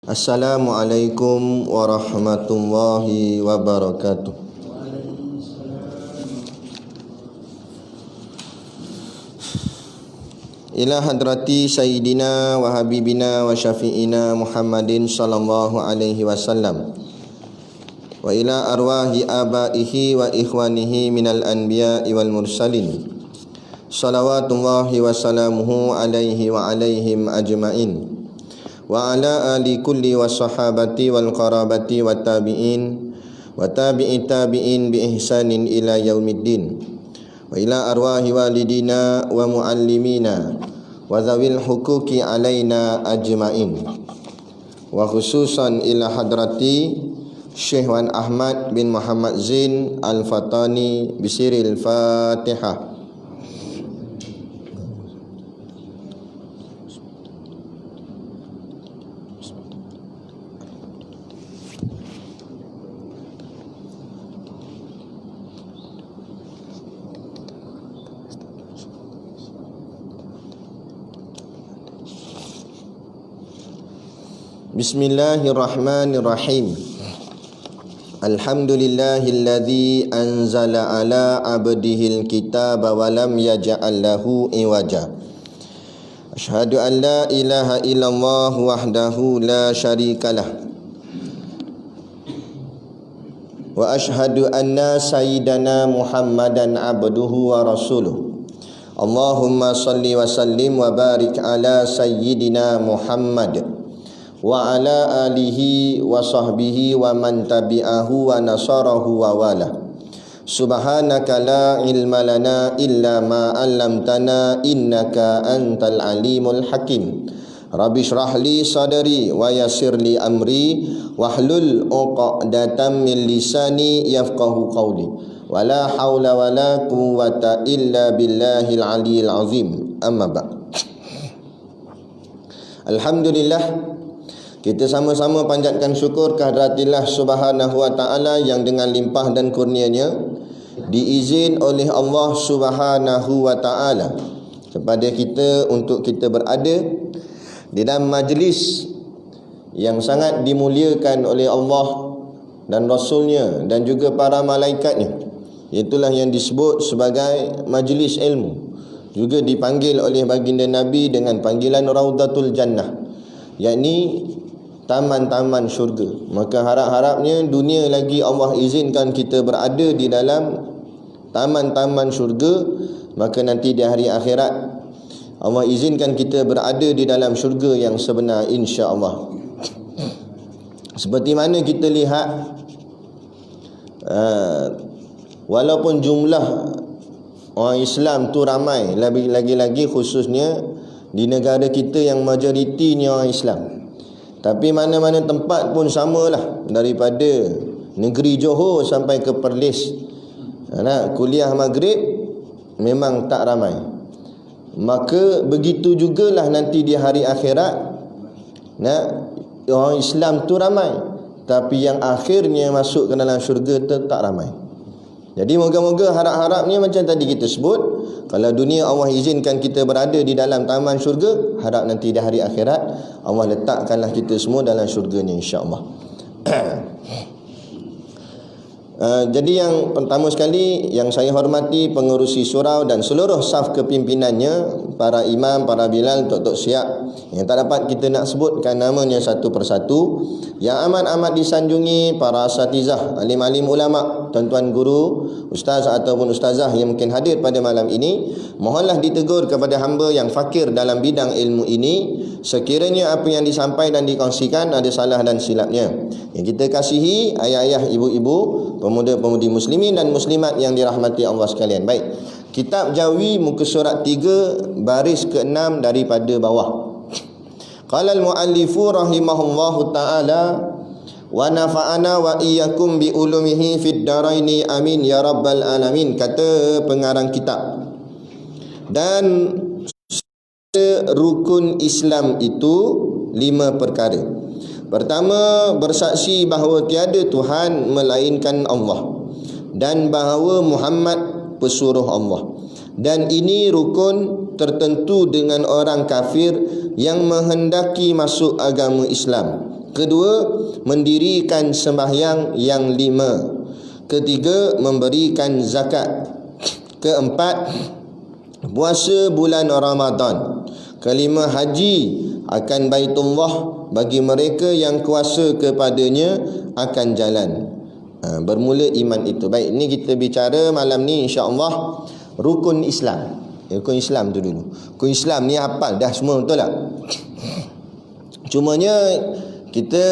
Assalamualaikum warahmatullahi wabarakatuh. Ila hadrati sayyidina wa habibina wa syafi'ina Muhammadin sallallahu alaihi wasallam wa ila arwahi abaihi wa ikhwanihi minal anbiya'i wal mursalin salawatullahi wa salamuhu alaihi wa alaihim ajma'in wa ala ali kulli wa sahabati wal qarabati wa tabi'in wa tabi'i tabi'in bi ihsanin ila yaumiddin wa ila arwahi walidina wa muallimina wa zawil hukuki alaina ajma'in wa khususan ila hadrati Syekh Wan Ahmad bin Muhammad Zain Al-Fatani bisiril Fatihah. Bismillahirrahmanirrahim. Alhamdulillahilladzi anzala ala abdihil kitaba wa lam yaj'al lahu iwaja. Asyhadu an la ilaha illallah wahdahu la syarikalah. Wa asyhadu anna sayyidana Muhammadan abduhu wa rasuluh. Allahumma salli wa sallim wa barik ala sayyidina Muhammad wa ala alihi wa sahbihi wa man tabi'ahu wa nasarahu wa wala. Subhanaka la ilma lana illa ma 'allamtana innaka antal alimul hakim. Rabbi shrah li sadri wa yassir li amri wahlul 'uqdatam min lisani yafqahu qawli. Wala haula wala quwwata illa billahil aliyil azim. Amma ba'd. Alhamdulillah, kita sama-sama panjatkan syukur kehadirat Subhanahu wa ta'ala yang dengan limpah dan kurnianya diizin oleh Allah Subhanahu wa ta'ala kepada kita untuk kita berada di dalam majlis yang sangat dimuliakan oleh Allah dan Rasulnya dan juga para malaikatnya. Itulah yang disebut sebagai majlis ilmu, juga dipanggil oleh baginda Nabi dengan panggilan Raudatul Jannah, yakni taman-taman syurga. Maka harap-harapnya dunia lagi Allah izinkan kita berada di dalam taman-taman syurga, maka nanti di hari akhirat Allah izinkan kita berada di dalam syurga yang sebenar, insya-Allah. Seperti mana kita lihat, walaupun jumlah orang Islam tu ramai, lagi-lagi khususnya di negara kita yang majoritinya orang Islam, tapi mana-mana tempat pun samalah, daripada negeri Johor sampai ke Perlis. Nak kuliah maghrib memang tak ramai. Maka begitu jugalah nanti di hari akhirat, nak orang Islam tu ramai, tapi yang akhirnya masuk ke dalam syurga tu tak ramai. Jadi moga-moga harap-harapnya macam tadi kita sebut, kalau dunia Allah izinkan kita berada di dalam taman syurga, harap nanti di hari akhirat Allah letakkanlah kita semua dalam syurganya, insya-Allah. Jadi yang pertama sekali yang saya hormati pengerusi surau dan seluruh saf kepimpinannya, para imam, para bilal, tok-tok siap yang tak dapat kita nak sebutkan namanya satu persatu, yang amat-amat disanjungi para asatizah, alim-alim ulama, tuan-tuan guru, ustaz ataupun ustazah yang mungkin hadir pada malam ini. Mohonlah ditegur kepada hamba yang fakir dalam bidang ilmu ini, sekiranya apa yang disampaikan dan dikongsikan ada salah dan silapnya. Yang kita kasihi ayah-ayah, ibu-ibu, pemuda-pemudi muslimin dan muslimat yang dirahmati Allah sekalian. Baik, kitab Jawi muka surat 3 baris ke-6 daripada bawah. Qala al-muallifu rahimahullahu ta'ala wa nafa'ana wa iyyakum bi ulumihi fid daraini amin ya rabbal alamin. Kata pengarang kitab, dan rukun Islam itu 5 perkara. Pertama, bersaksi bahawa tiada Tuhan melainkan Allah dan bahawa Muhammad pesuruh Allah. Dan ini rukun tertentu dengan orang kafir yang menghendaki masuk agama Islam. Kedua, mendirikan sembahyang yang 5. Ketiga, memberikan zakat. Keempat, puasa bulan Ramadan. Kelima, haji akan Baitullah bagi mereka yang kuasa kepadanya akan jalan. Bermula iman itu. Baik, ini kita bicara malam ni insya-Allah rukun Islam. Rukun Islam tu dulu. Rukun Islam ni hafal dah semua, betul tak? Cumanya kita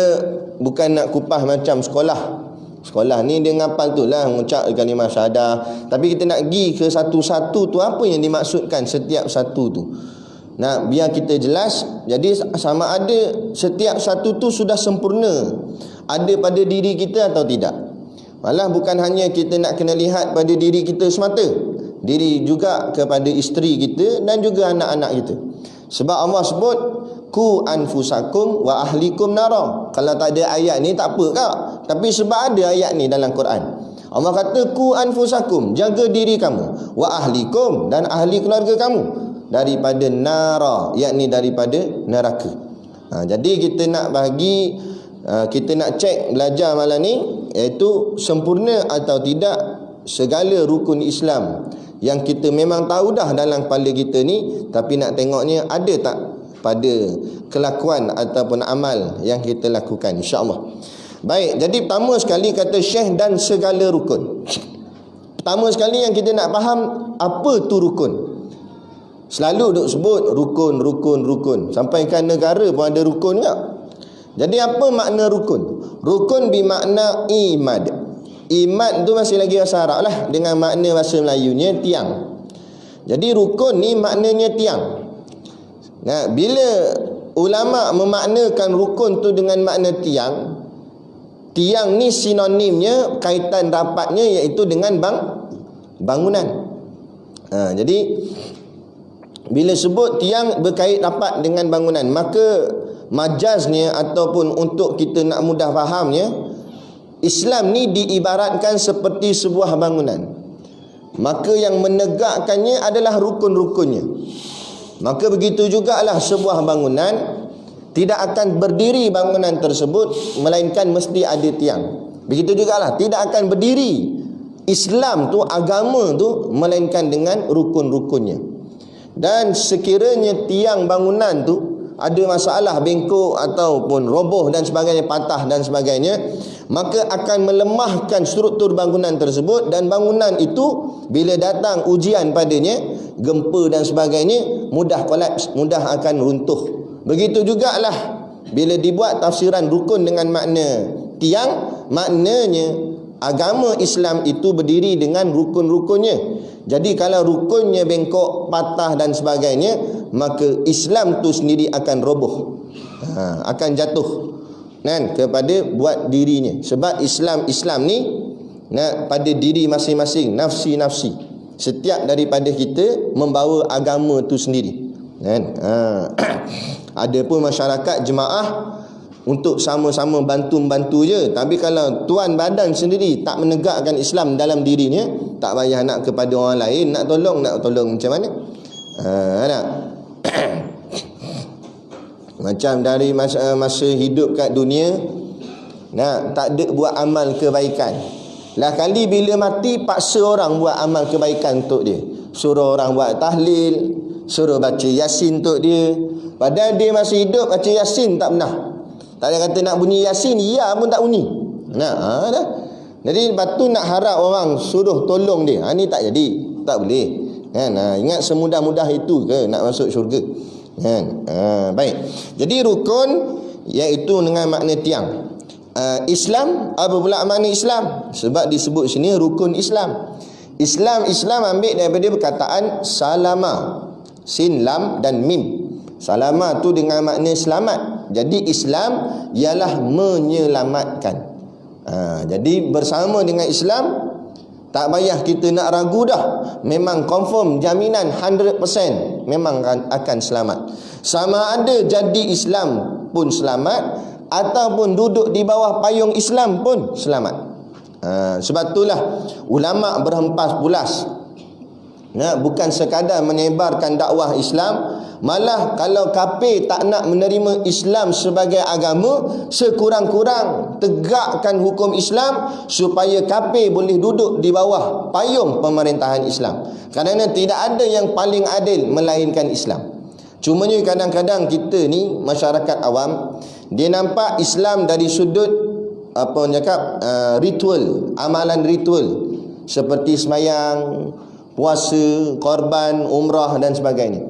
bukan nak kupas macam sekolah. Sekolah ni dia ngapal tu lah, mengucap kalimah syahadah. Tapi kita nak pergi ke satu-satu tu, apa yang dimaksudkan setiap satu tu. Nah, biar kita jelas. Jadi sama ada setiap satu tu sudah sempurna ada pada diri kita atau tidak. Malah bukan hanya kita nak kena lihat pada diri kita semata, diri juga kepada isteri kita dan juga anak-anak kita. Sebab Allah sebut ku anfusakum wa ahlikum nara. Kalau tak ada ayat ni tak apa kak, tapi sebab ada ayat ni dalam Quran. Allah kata ku anfusakum, jaga diri kamu, wa ahlikum, dan ahli keluarga kamu, daripada nara, yakni daripada neraka. Jadi kita nak bagi, kita nak cek belajar malam ni, iaitu sempurna atau tidak segala rukun Islam yang kita memang tahu dah dalam kepala kita ni, tapi nak tengoknya ada tak pada kelakuan ataupun amal yang kita lakukan, insya-Allah. Baik, jadi pertama sekali kata Syekh dan segala rukun. Pertama sekali yang kita nak faham, apa tu rukun? Selalu duk sebut rukun, rukun, rukun. Sampai kan negara pun ada rukun tak? Jadi apa makna rukun? Rukun bermakna imad. Imad tu masih lagi bahasa Arab lah, dengan makna bahasa Melayunya tiang. Jadi rukun ni maknanya tiang. Nah, bila ulama memaknakan rukun tu dengan makna tiang, tiang ni sinonimnya, kaitan rapatnya iaitu dengan bangunan. Jadi bila sebut tiang berkait rapat dengan bangunan, maka majaznya ataupun untuk kita nak mudah fahamnya, Islam ni diibaratkan seperti sebuah bangunan. Maka yang menegakkannya adalah rukun-rukunnya. Maka begitu jugalah sebuah bangunan tidak akan berdiri bangunan tersebut melainkan mesti ada tiang. Begitu jugalah tidak akan berdiri Islam tu, agama tu, melainkan dengan rukun-rukunnya. Dan sekiranya tiang bangunan tu ada masalah, bengkok ataupun roboh dan sebagainya, patah dan sebagainya, maka akan melemahkan struktur bangunan tersebut, dan bangunan itu bila datang ujian padanya, gempa dan sebagainya, mudah kolaps, mudah akan runtuh. Begitu jugalah bila dibuat tafsiran rukun dengan makna tiang, maknanya agama Islam itu berdiri dengan rukun-rukunnya. Jadi kalau rukunnya bengkok, patah dan sebagainya, maka Islam tu sendiri akan roboh, akan jatuh kan kepada buat dirinya. Sebab Islam ni pada diri masing-masing, nafsi-nafsi. Setiap daripada kita membawa agama tu sendiri kan. Ada pun masyarakat jemaah untuk sama-sama bantu-bantu je. Tapi kalau tuan badan sendiri tak menegakkan Islam dalam dirinya, tak payah nak kepada orang lain nak tolong macam mana? Nak macam dari masa hidup kat dunia, tak ada buat amal kebaikan. Lah kali bila mati paksa orang buat amal kebaikan untuk dia. Suruh orang buat tahlil, suruh baca Yasin untuk dia. Padahal dia masih hidup baca Yasin tak pernah. Tak ada kata nak bunyi Yasin, ya pun tak bunyi. Dah. Jadi lepas tu nak harap orang suruh tolong dia. Ni tak jadi, tak boleh. Kan? Ingat semudah-mudah itu ke nak masuk syurga? Kan? Baik. Jadi rukun iaitu dengan makna tiang. Islam, apa pula makna Islam? Sebab disebut sini rukun Islam. Islam ambil daripada perkataan salama, sin, lam dan mim. Salama tu dengan makna selamat. Jadi Islam ialah menyelamatkan. Jadi bersama dengan Islam, tak payah kita nak ragu dah. Memang confirm, jaminan 100% memang akan selamat. Sama ada jadi Islam pun selamat, ataupun duduk di bawah payung Islam pun selamat. Sebab itulah ulama berhempas pulas Bukan sekadar menyebarkan dakwah Islam, malah kalau kafir tak nak menerima Islam sebagai agama, sekurang-kurang tegakkan hukum Islam supaya kafir boleh duduk di bawah payung pemerintahan Islam. Kerana tidak ada yang paling adil melainkan Islam. Cumanya kadang-kadang kita ni masyarakat awam, dia nampak Islam dari sudut ritual, amalan ritual seperti semayang, puasa, korban, umrah dan sebagainya.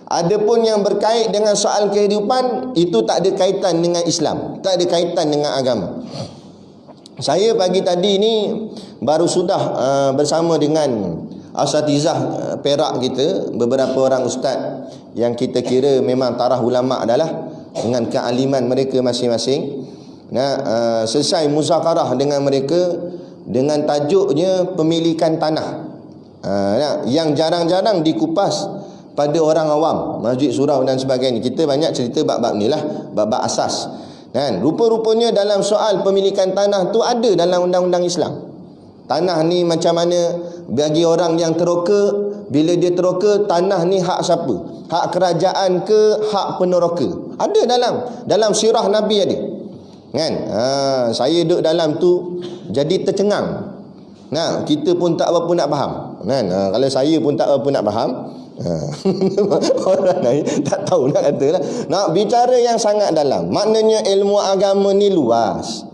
Adapun yang berkait dengan soal kehidupan, itu tak ada kaitan dengan Islam, tak ada kaitan dengan agama. Saya pagi tadi ni baru sudah bersama dengan asatizah Perak kita, beberapa orang ustaz yang kita kira memang taraf ulama' adalah dengan kealiman mereka masing-masing. Selesai muzakarah dengan mereka dengan tajuknya pemilikan tanah, yang jarang-jarang dikupas pada orang awam, masjid, surau dan sebagainya. Kita banyak cerita bab-bab ni lah, bab-bab asas. Rupa-rupanya dalam soal pemilikan tanah tu ada dalam undang-undang Islam. Tanah ni macam mana bagi orang yang teroka, bila dia teroka, tanah ni hak siapa? Hak kerajaan ke hak peneroka? Ada dalam sirah Nabi ada. Saya duduk dalam tu jadi tercengang. Kita pun tak berapa nak faham. Kalau saya pun tak berapa nak faham, orang lain tak tahu nak kata lah. Nak bicara yang sangat dalam. Maknanya ilmu agama ni luas.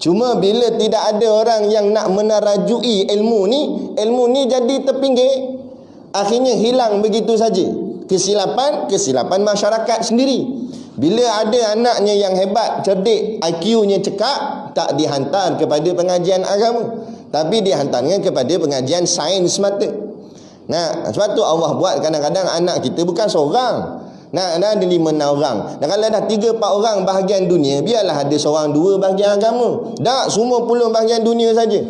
Cuma bila tidak ada orang yang nak menarajui ilmu ni jadi terpinggir. Akhirnya hilang begitu saja. Kesilapan masyarakat sendiri. Bila ada anaknya yang hebat, cerdik, IQ-nya cekap, tak dihantar kepada pengajian agama, tapi dihantarnya kepada pengajian sains semata. Sebab tu Allah buat kadang-kadang anak kita bukan seorang. Ada 5-6 orang. Dan kalau dah 3-4 orang bahagian dunia, biarlah ada seorang 2 bahagian agama. Tak semua puluh bahagian dunia saja.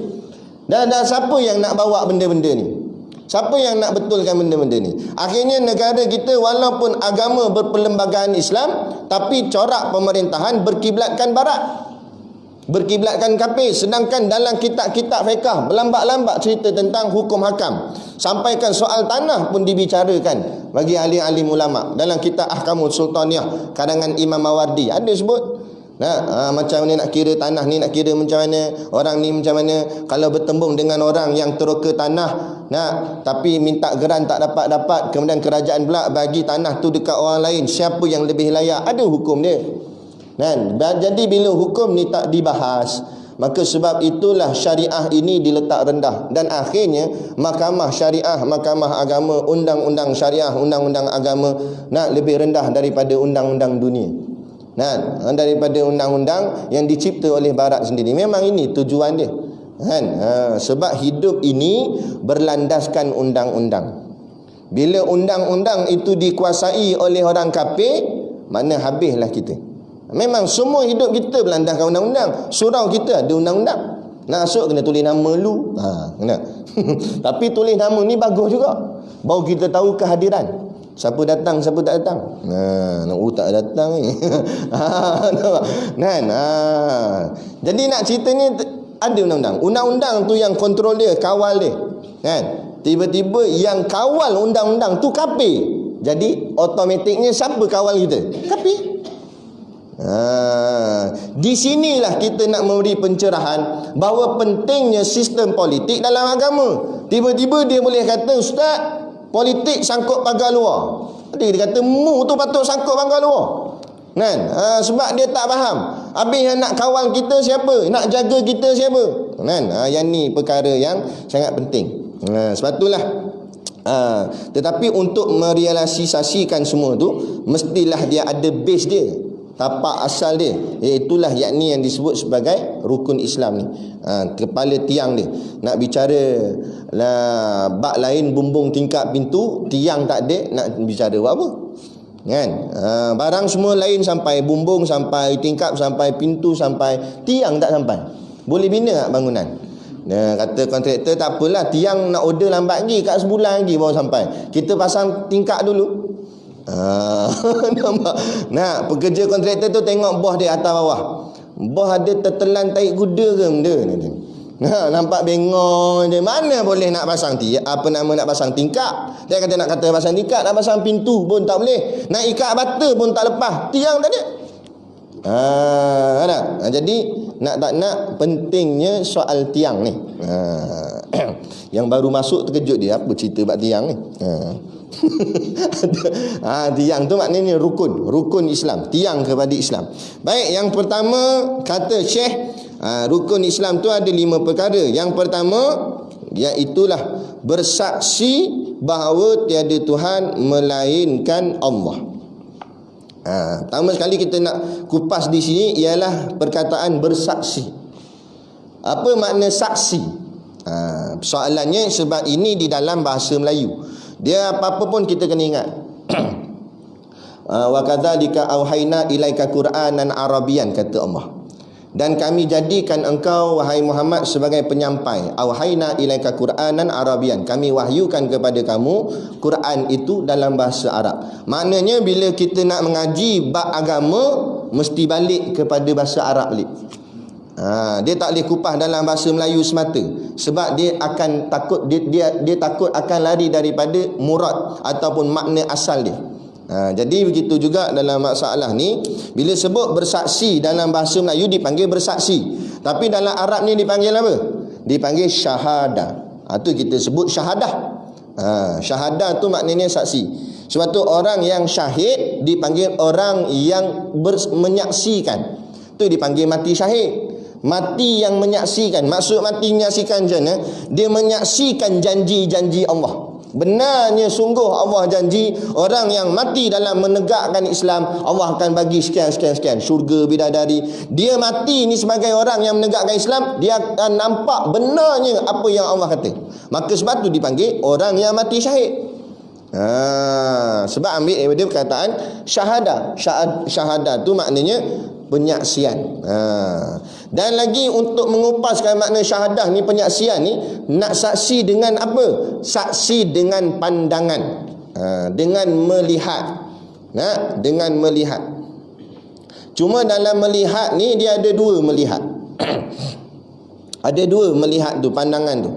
Dan siapa yang nak bawa benda-benda ni? Siapa yang nak betulkan benda-benda ni? Akhirnya negara kita walaupun agama berperlembagaan Islam, tapi corak pemerintahan berkiblatkan barat, berkiblatkan kafir. Sedangkan dalam kitab-kitab fiqh berlambat-lambat cerita tentang hukum hakam. Sampaikan soal tanah pun dibicarakan bagi ahli-ahli ulama. Dalam kitab Ahkamul Sultaniyah karangan Imam Mawardi ada sebut. Macam mana nak kira tanah ni, nak kira macam mana orang ni, macam mana kalau bertembung dengan orang yang teroka tanah, tapi minta geran tak dapat, kemudian kerajaan pula bagi tanah tu dekat orang lain, siapa yang lebih layak? Ada hukum dia. Jadi bila hukum ni tak dibahas, maka sebab itulah syariah ini diletak rendah. Dan akhirnya mahkamah syariah, mahkamah agama, undang-undang syariah, undang-undang agama lebih rendah daripada undang-undang dunia, daripada undang-undang yang dicipta oleh barat sendiri. Memang ini tujuan dia, sebab hidup ini berlandaskan undang-undang. Bila undang-undang itu dikuasai oleh orang kafir, mana habislah kita. Memang semua hidup kita berlandaskan undang-undang. Surau kita ada undang-undang. Nak masuk kena tulis nama lu. Kena. Tapi tulis nama ni bagus juga. Baru kita tahu kehadiran. Siapa datang, siapa tak datang. Tak datang ni. Jadi nak cerita ni ada undang-undang. Undang-undang tu yang kontrol dia, kawal dia. Tiba-tiba yang kawal undang-undang tu kafir. Jadi automatiknya siapa kawal kita? Kafir. Di sinilah kita nak memberi pencerahan bahawa pentingnya sistem politik dalam agama. Tiba-tiba dia boleh kata, ustaz, politik sangkut pagar luar. Dia kata mu tu patut sangkut pagar luar. Sebab dia tak faham. Habis yang nak kawal kita siapa? Nak jaga kita siapa? Yang ni perkara yang sangat penting. Sebab itulah tetapi untuk merealisasikan semua tu, mestilah dia ada base dia, tapak asal dia, iaitulah yakni yang disebut sebagai rukun Islam ni. Kepala tiang dia. Nak bicara bab lain, bumbung tingkap pintu, tiang tak ada, nak bicara buat apa? Barang semua lain sampai, bumbung sampai, tingkap sampai, pintu sampai, tiang tak sampai, boleh bina tak bangunan? Kata kontraktor, tak apalah, tiang nak order lambat lagi, kat sebulan lagi baru sampai, kita pasang tingkap dulu. Nah, pekerja kontraktor tu tengok bos dia atas bawah, bos ada tertelan taik kuda ke benda ni. Nampak bengong je. Mana boleh nak pasang nak pasang tingkap. Dia kata nak pasang tingkap, nak pasang pintu pun tak boleh. Nak ikat bata pun tak lepas. Tiang tak ada. Jadi nak tak nak pentingnya soal tiang ni. Yang baru masuk terkejut dia, apa cerita bab tiang ni? Tiang tu maknanya rukun Islam, tiang kepada Islam. Baik, yang pertama kata Syekh, rukun Islam tu ada 5 perkara. Yang pertama iaitulah bersaksi bahawa tiada Tuhan melainkan Allah. Pertama sekali kita nak kupas di sini ialah perkataan bersaksi. Apa makna saksi? Soalannya sebab ini di dalam bahasa Melayu. Dia apa-apa pun kita kena ingat. Wa kadzalika auhayna ilaika Qur'anan Arabian, kata Allah. Dan kami jadikan engkau wahai Muhammad sebagai penyampai. Auhayna ilaika Qur'anan Arabian. Kami wahyukan kepada kamu Quran itu dalam bahasa Arab. Maknanya bila kita nak mengaji bab agama mesti balik kepada bahasa Arab balik. Dia tak boleh kupas dalam bahasa Melayu semata, sebab dia akan takut dia takut akan lari daripada murad ataupun makna asal dia. Jadi begitu juga dalam masalah ni, bila sebut bersaksi dalam bahasa Melayu dipanggil bersaksi, tapi dalam Arab ni dipanggil apa? Dipanggil syahadah. Tu kita sebut syahadah. Syahadah tu maknanya saksi. Sebab tu orang yang syahid dipanggil orang yang menyaksikan. Tu dipanggil mati syahid. Mati yang menyaksikan. Maksud mati menyaksikan macam mana? Dia menyaksikan janji-janji Allah. Benarnya sungguh Allah janji orang yang mati dalam menegakkan Islam, Allah akan bagi sekian syurga, bidadari. Dia mati ni sebagai orang yang menegakkan Islam, dia akan nampak benarnya apa yang Allah kata. Maka sebab tu dipanggil orang yang mati syahid. Sebab ambil daripada perkataan syahadah. Syahadah tu maknanya penyaksian. Dan lagi untuk mengupaskan makna syahadah ni, penyaksian ni, nak saksi dengan apa? Saksi dengan pandangan, dengan melihat. Dengan melihat. Cuma dalam melihat ni dia ada 2 melihat. Ada 2 melihat tu, pandangan tu.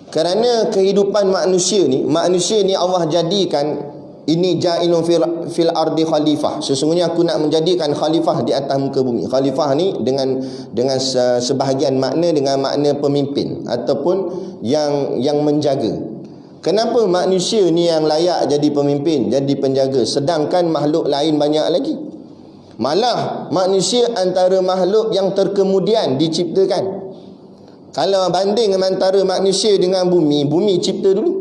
Kerana kehidupan manusia ni Allah jadikan, ini ja'ilun fil ardi khalifah. Sesungguhnya aku nak menjadikan khalifah di atas muka bumi. Khalifah ni dengan sebahagian makna dengan makna pemimpin ataupun yang menjaga. Kenapa manusia ni yang layak jadi pemimpin, jadi penjaga, sedangkan makhluk lain banyak lagi? Malah manusia antara makhluk yang terkemudian diciptakan. Kalau banding antara manusia dengan bumi cipta dulu.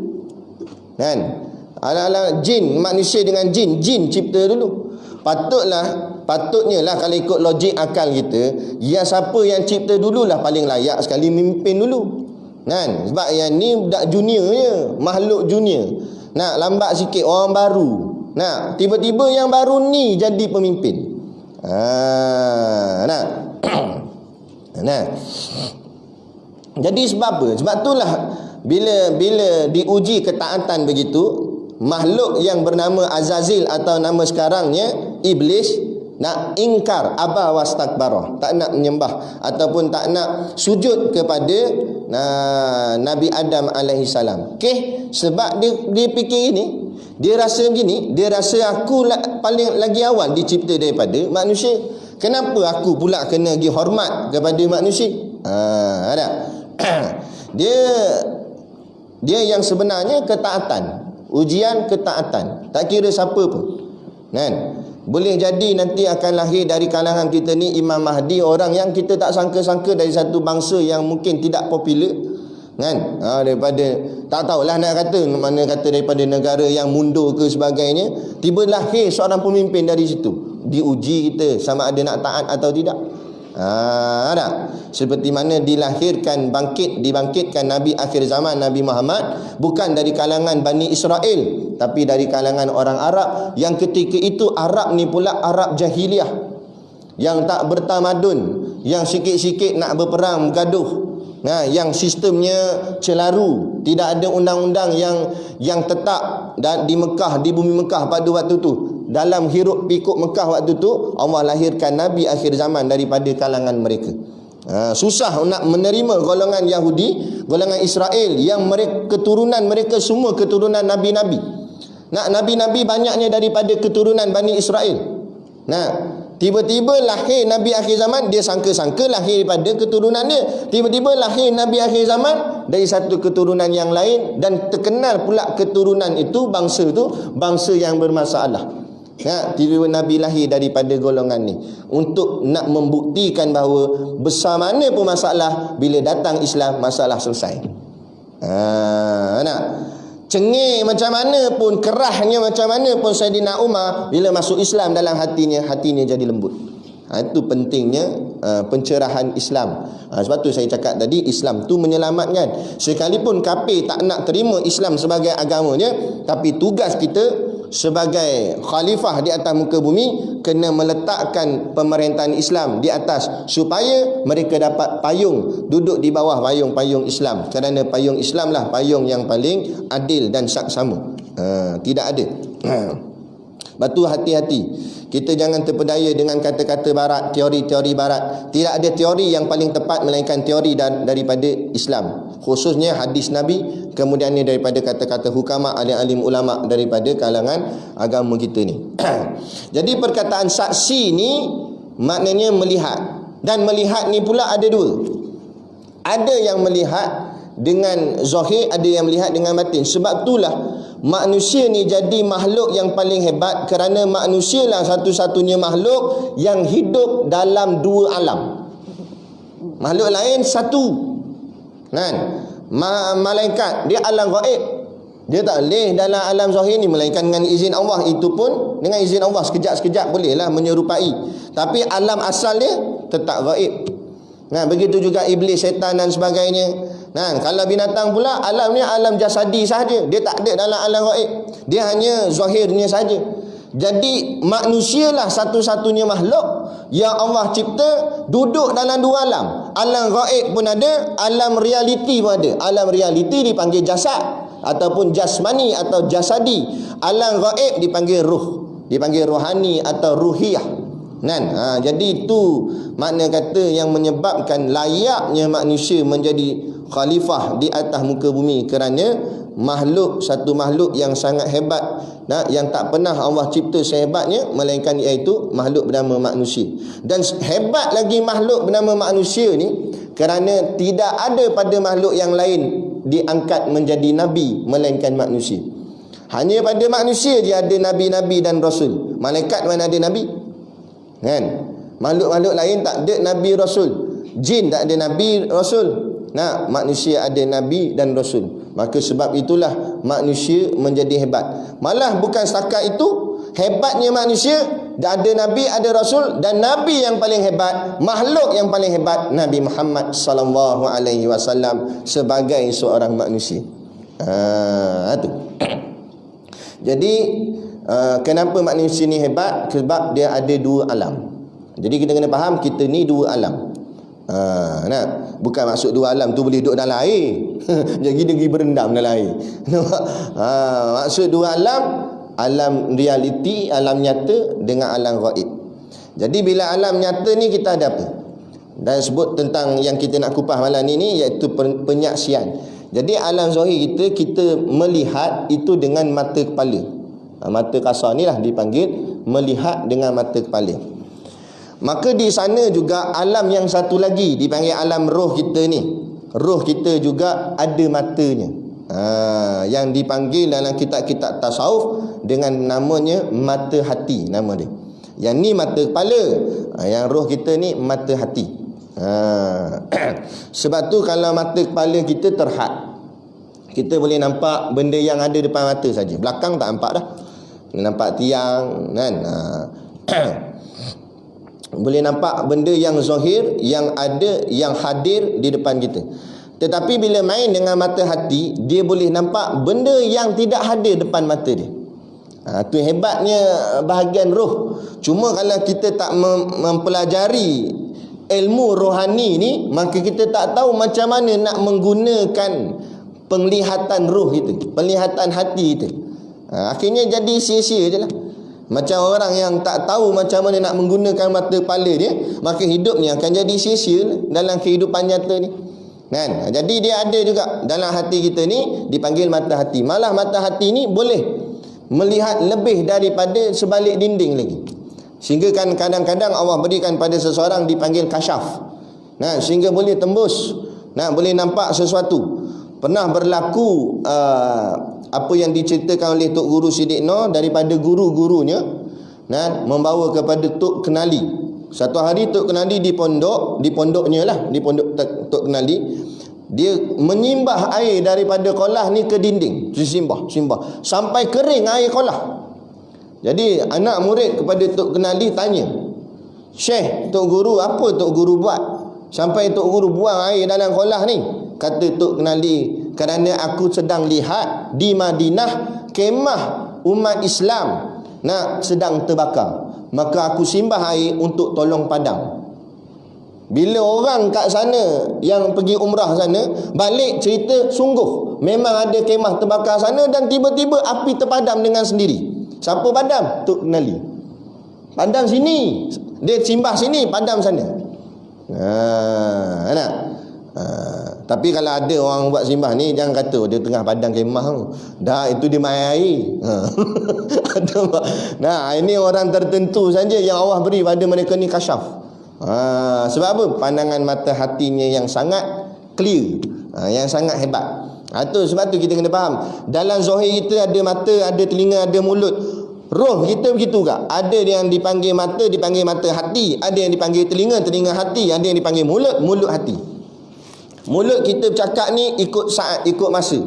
Kan? Ala-ala jin, manusia dengan jin cipta dulu. Patutnya lah kalau ikut logik akal kita, siapa yang cipta dululah paling layak sekali memimpin dulu. Kan? Sebab yang ni budak junior je, makhluk junior. Nak lambat sikit orang baru. Nah, tiba-tiba yang baru ni jadi pemimpin. Nah. Jadi sebab apa? Sebab itulah bila diuji ketaatan begitu, makhluk yang bernama Azazil atau nama sekarangnya Iblis nak ingkar, aba wastakbara, tak nak menyembah ataupun tak nak sujud kepada Nabi Adam alaihi salam. Sebab dia fikir ini, dia rasa begini, dia rasa aku paling lagi awal dicipta daripada manusia. Kenapa aku pula kena pergi hormat kepada manusia? Ada. Dia yang sebenarnya ketaatan, ujian ketaatan, tak kira siapa pun. Kan? Boleh jadi nanti akan lahir dari kalangan kita ni Imam Mahdi, orang yang kita tak sangka-sangka, dari satu bangsa yang mungkin tidak popular. Kan? Daripada tak tahulah nak kata mana, kata daripada negara yang mundur ke sebagainya, tiba lahir seorang pemimpin dari situ. Diuji kita sama ada nak taat atau tidak. Ada. Seperti mana dibangkitkan Nabi akhir zaman, Nabi Muhammad, bukan dari kalangan Bani Israel, tapi dari kalangan orang Arab, yang ketika itu Arab ni pula Arab jahiliah, yang tak bertamadun, yang sikit-sikit nak berperang bergaduh, yang sistemnya celaru, tidak ada undang-undang yang tetap di Mekah, di bumi Mekah pada waktu tu. Dalam hiruk pikuk Mekah waktu tu, Allah lahirkan Nabi akhir zaman daripada kalangan mereka. Susah nak menerima golongan Yahudi, golongan Israel yang mereka keturunan mereka semua keturunan nabi-nabi. Nabi-nabi banyaknya daripada keturunan Bani Israel. Tiba-tiba lahir Nabi akhir zaman, dia sangka-sangka lahir daripada keturunan dia. Tiba-tiba lahir Nabi akhir zaman dari satu keturunan yang lain, dan terkenal pula keturunan itu, bangsa itu bangsa yang bermasalah. Tiba-tiba Nabi lahir daripada golongan ni untuk nak membuktikan bahawa besar mana pun masalah, bila datang Islam masalah selesai. Cengih macam mana pun, kerahnya macam mana pun Saidina Umar, bila masuk Islam dalam hatinya jadi lembut. Itu pentingnya pencerahan Islam. Sebab tu saya cakap tadi, Islam tu menyelamatkan. Sekalipun kafir tak nak terima Islam sebagai agamanya, tapi tugas kita sebagai khalifah di atas muka bumi kena meletakkan pemerintahan Islam di atas, supaya mereka dapat payung, duduk di bawah payung Islam. Kerana payung Islam lah payung yang paling adil dan saksama. Tidak ada. Batu hati-hati. Kita jangan terpedaya dengan kata-kata barat, teori-teori barat. Tidak ada teori yang paling tepat melainkan teori daripada Islam, khususnya hadis Nabi, kemudiannya daripada kata-kata hukama, alim-alim ulama daripada kalangan agama kita ni. Jadi perkataan saksi ni maknanya melihat, dan melihat ni pula ada dua. Ada yang melihat dengan zahir, ada yang melihat dengan batin. Sebab itulah manusia ni jadi makhluk yang paling hebat, kerana manusia lah satu-satunya makhluk yang hidup dalam dua alam. Makhluk lain satu, kan? Malaikat dia alam gaib, dia tak boleh dalam alam zahir ni melainkan dengan izin Allah. Itu pun dengan izin Allah, sekejap-sekejap bolehlah menyerupai, tapi alam asal dia tetap gaib. Begitu juga iblis, syaitan dan sebagainya. Kalau binatang pula, alam ni alam jasadi sahaja, dia tak ada dalam alam gaib, dia hanya zahirnya saja. Jadi manusialah satu-satunya makhluk yang Allah cipta duduk dalam dua alam. Alam gaib pun ada, alam realiti pun ada. Alam realiti dipanggil jasad ataupun jasmani atau jasadi. Alam gaib dipanggil ruh, dipanggil rohani atau ruhiyah. Jadi itu makna kata yang menyebabkan layaknya manusia menjadi khalifah di atas muka bumi, kerana satu makhluk yang sangat hebat, yang tak pernah Allah cipta sehebatnya melainkan iaitu makhluk bernama manusia. Dan hebat lagi makhluk bernama manusia ni, kerana tidak ada pada makhluk yang lain diangkat menjadi nabi melainkan manusia. Hanya pada manusia je ada nabi-nabi dan rasul. Malaikat mana ada nabi? Makhluk-makhluk lain tak ada nabi rasul. Jin tak ada nabi rasul. Manusia ada nabi dan rasul. Maka sebab itulah manusia menjadi hebat. Malah bukan setakat itu, hebatnya manusia, ada nabi, ada rasul, dan nabi yang paling hebat, makhluk yang paling hebat, Nabi Muhammad sallallahu alaihi wasallam sebagai seorang manusia. Itu. Jadi kenapa manusia ni hebat? Sebab dia ada dua alam. Jadi kita kena faham, kita ni dua alam. Bukan maksud dua alam tu boleh duduk dalam air jadi pergi berendam dalam air. Maksud dua alam, alam realiti, alam nyata dengan alam gaib. Jadi bila alam nyata ni kita ada apa? Dan sebut tentang yang kita nak kupas malam ni iaitu penyaksian. Jadi alam zahir kita melihat itu dengan mata kepala. Mata kasar ni lah dipanggil melihat dengan mata kepala. Maka di sana juga alam yang satu lagi dipanggil alam roh kita ni. Roh kita juga ada matanya. Yang dipanggil dalam kitab-kitab tasawuf dengan namanya mata hati, nama dia. Yang ni mata kepala, yang roh kita ni mata hati. Sebab tu kalau mata kepala kita terhad, kita boleh nampak benda yang ada depan mata saja. Belakang tak nampak dah. Nampak tiang, kan? Boleh nampak benda yang zahir, yang ada, yang hadir di depan kita. Tetapi bila main dengan mata hati, dia boleh nampak benda yang tidak hadir depan mata dia. Itu hebatnya bahagian roh. Cuma kalau kita tak mempelajari ilmu rohani ni, maka kita tak tahu macam mana nak menggunakan penglihatan roh kita, penglihatan hati kita. Akhirnya jadi sia-sia je lah. Macam orang yang tak tahu macam mana nak menggunakan mata kepala dia, maka hidupnya akan jadi sia-sia dalam kehidupan nyata ni. Kan? Jadi dia ada juga dalam hati kita ni dipanggil mata hati. Malah mata hati ni boleh melihat lebih daripada sebalik dinding lagi. Sehingga kan kadang-kadang Allah berikan pada seseorang dipanggil kasyaf. Nah, sehingga boleh tembus, boleh nampak sesuatu. Pernah berlaku apa yang diceritakan oleh Tok Guru Siddiq Noor daripada guru-gurunya, membawa kepada Tok Kenali. Satu hari Tok Kenali di pondoknya lah, di pondok Tok Kenali, dia menyimbah air daripada kolah ni ke dinding. Simbah sampai kering air kolah. Jadi anak murid kepada Tok Kenali tanya, "Syekh, Tok Guru, apa Tok Guru buat sampai Tok Guru buang air dalam kolah ni?" Kata Tok Kenali, "Kerana aku sedang lihat di Madinah kemah umat Islam sedang terbakar, maka aku simbah air untuk tolong padam." Bila orang kat sana yang pergi umrah sana balik cerita, sungguh memang ada kemah terbakar sana dan tiba-tiba api terpadam dengan sendiri. Siapa padam? Tok Kenali. Padam sini, dia simbah sini, padam sana. Tapi kalau ada orang buat simbah ni, jangan kata dia tengah padang kemah tu. Dah, itu dia main air. Ini orang tertentu saja yang Allah beri pada mereka ni kasyaf. Sebab apa? Pandangan mata hatinya yang sangat clear, yang sangat hebat. Sebab tu kita kena faham. Dalam zahir kita ada mata, ada telinga, ada mulut. Roh kita begitu juga. Ada yang dipanggil mata hati. Ada yang dipanggil telinga hati. Ada yang dipanggil mulut hati. Mulut kita bercakap ni ikut saat, ikut masa.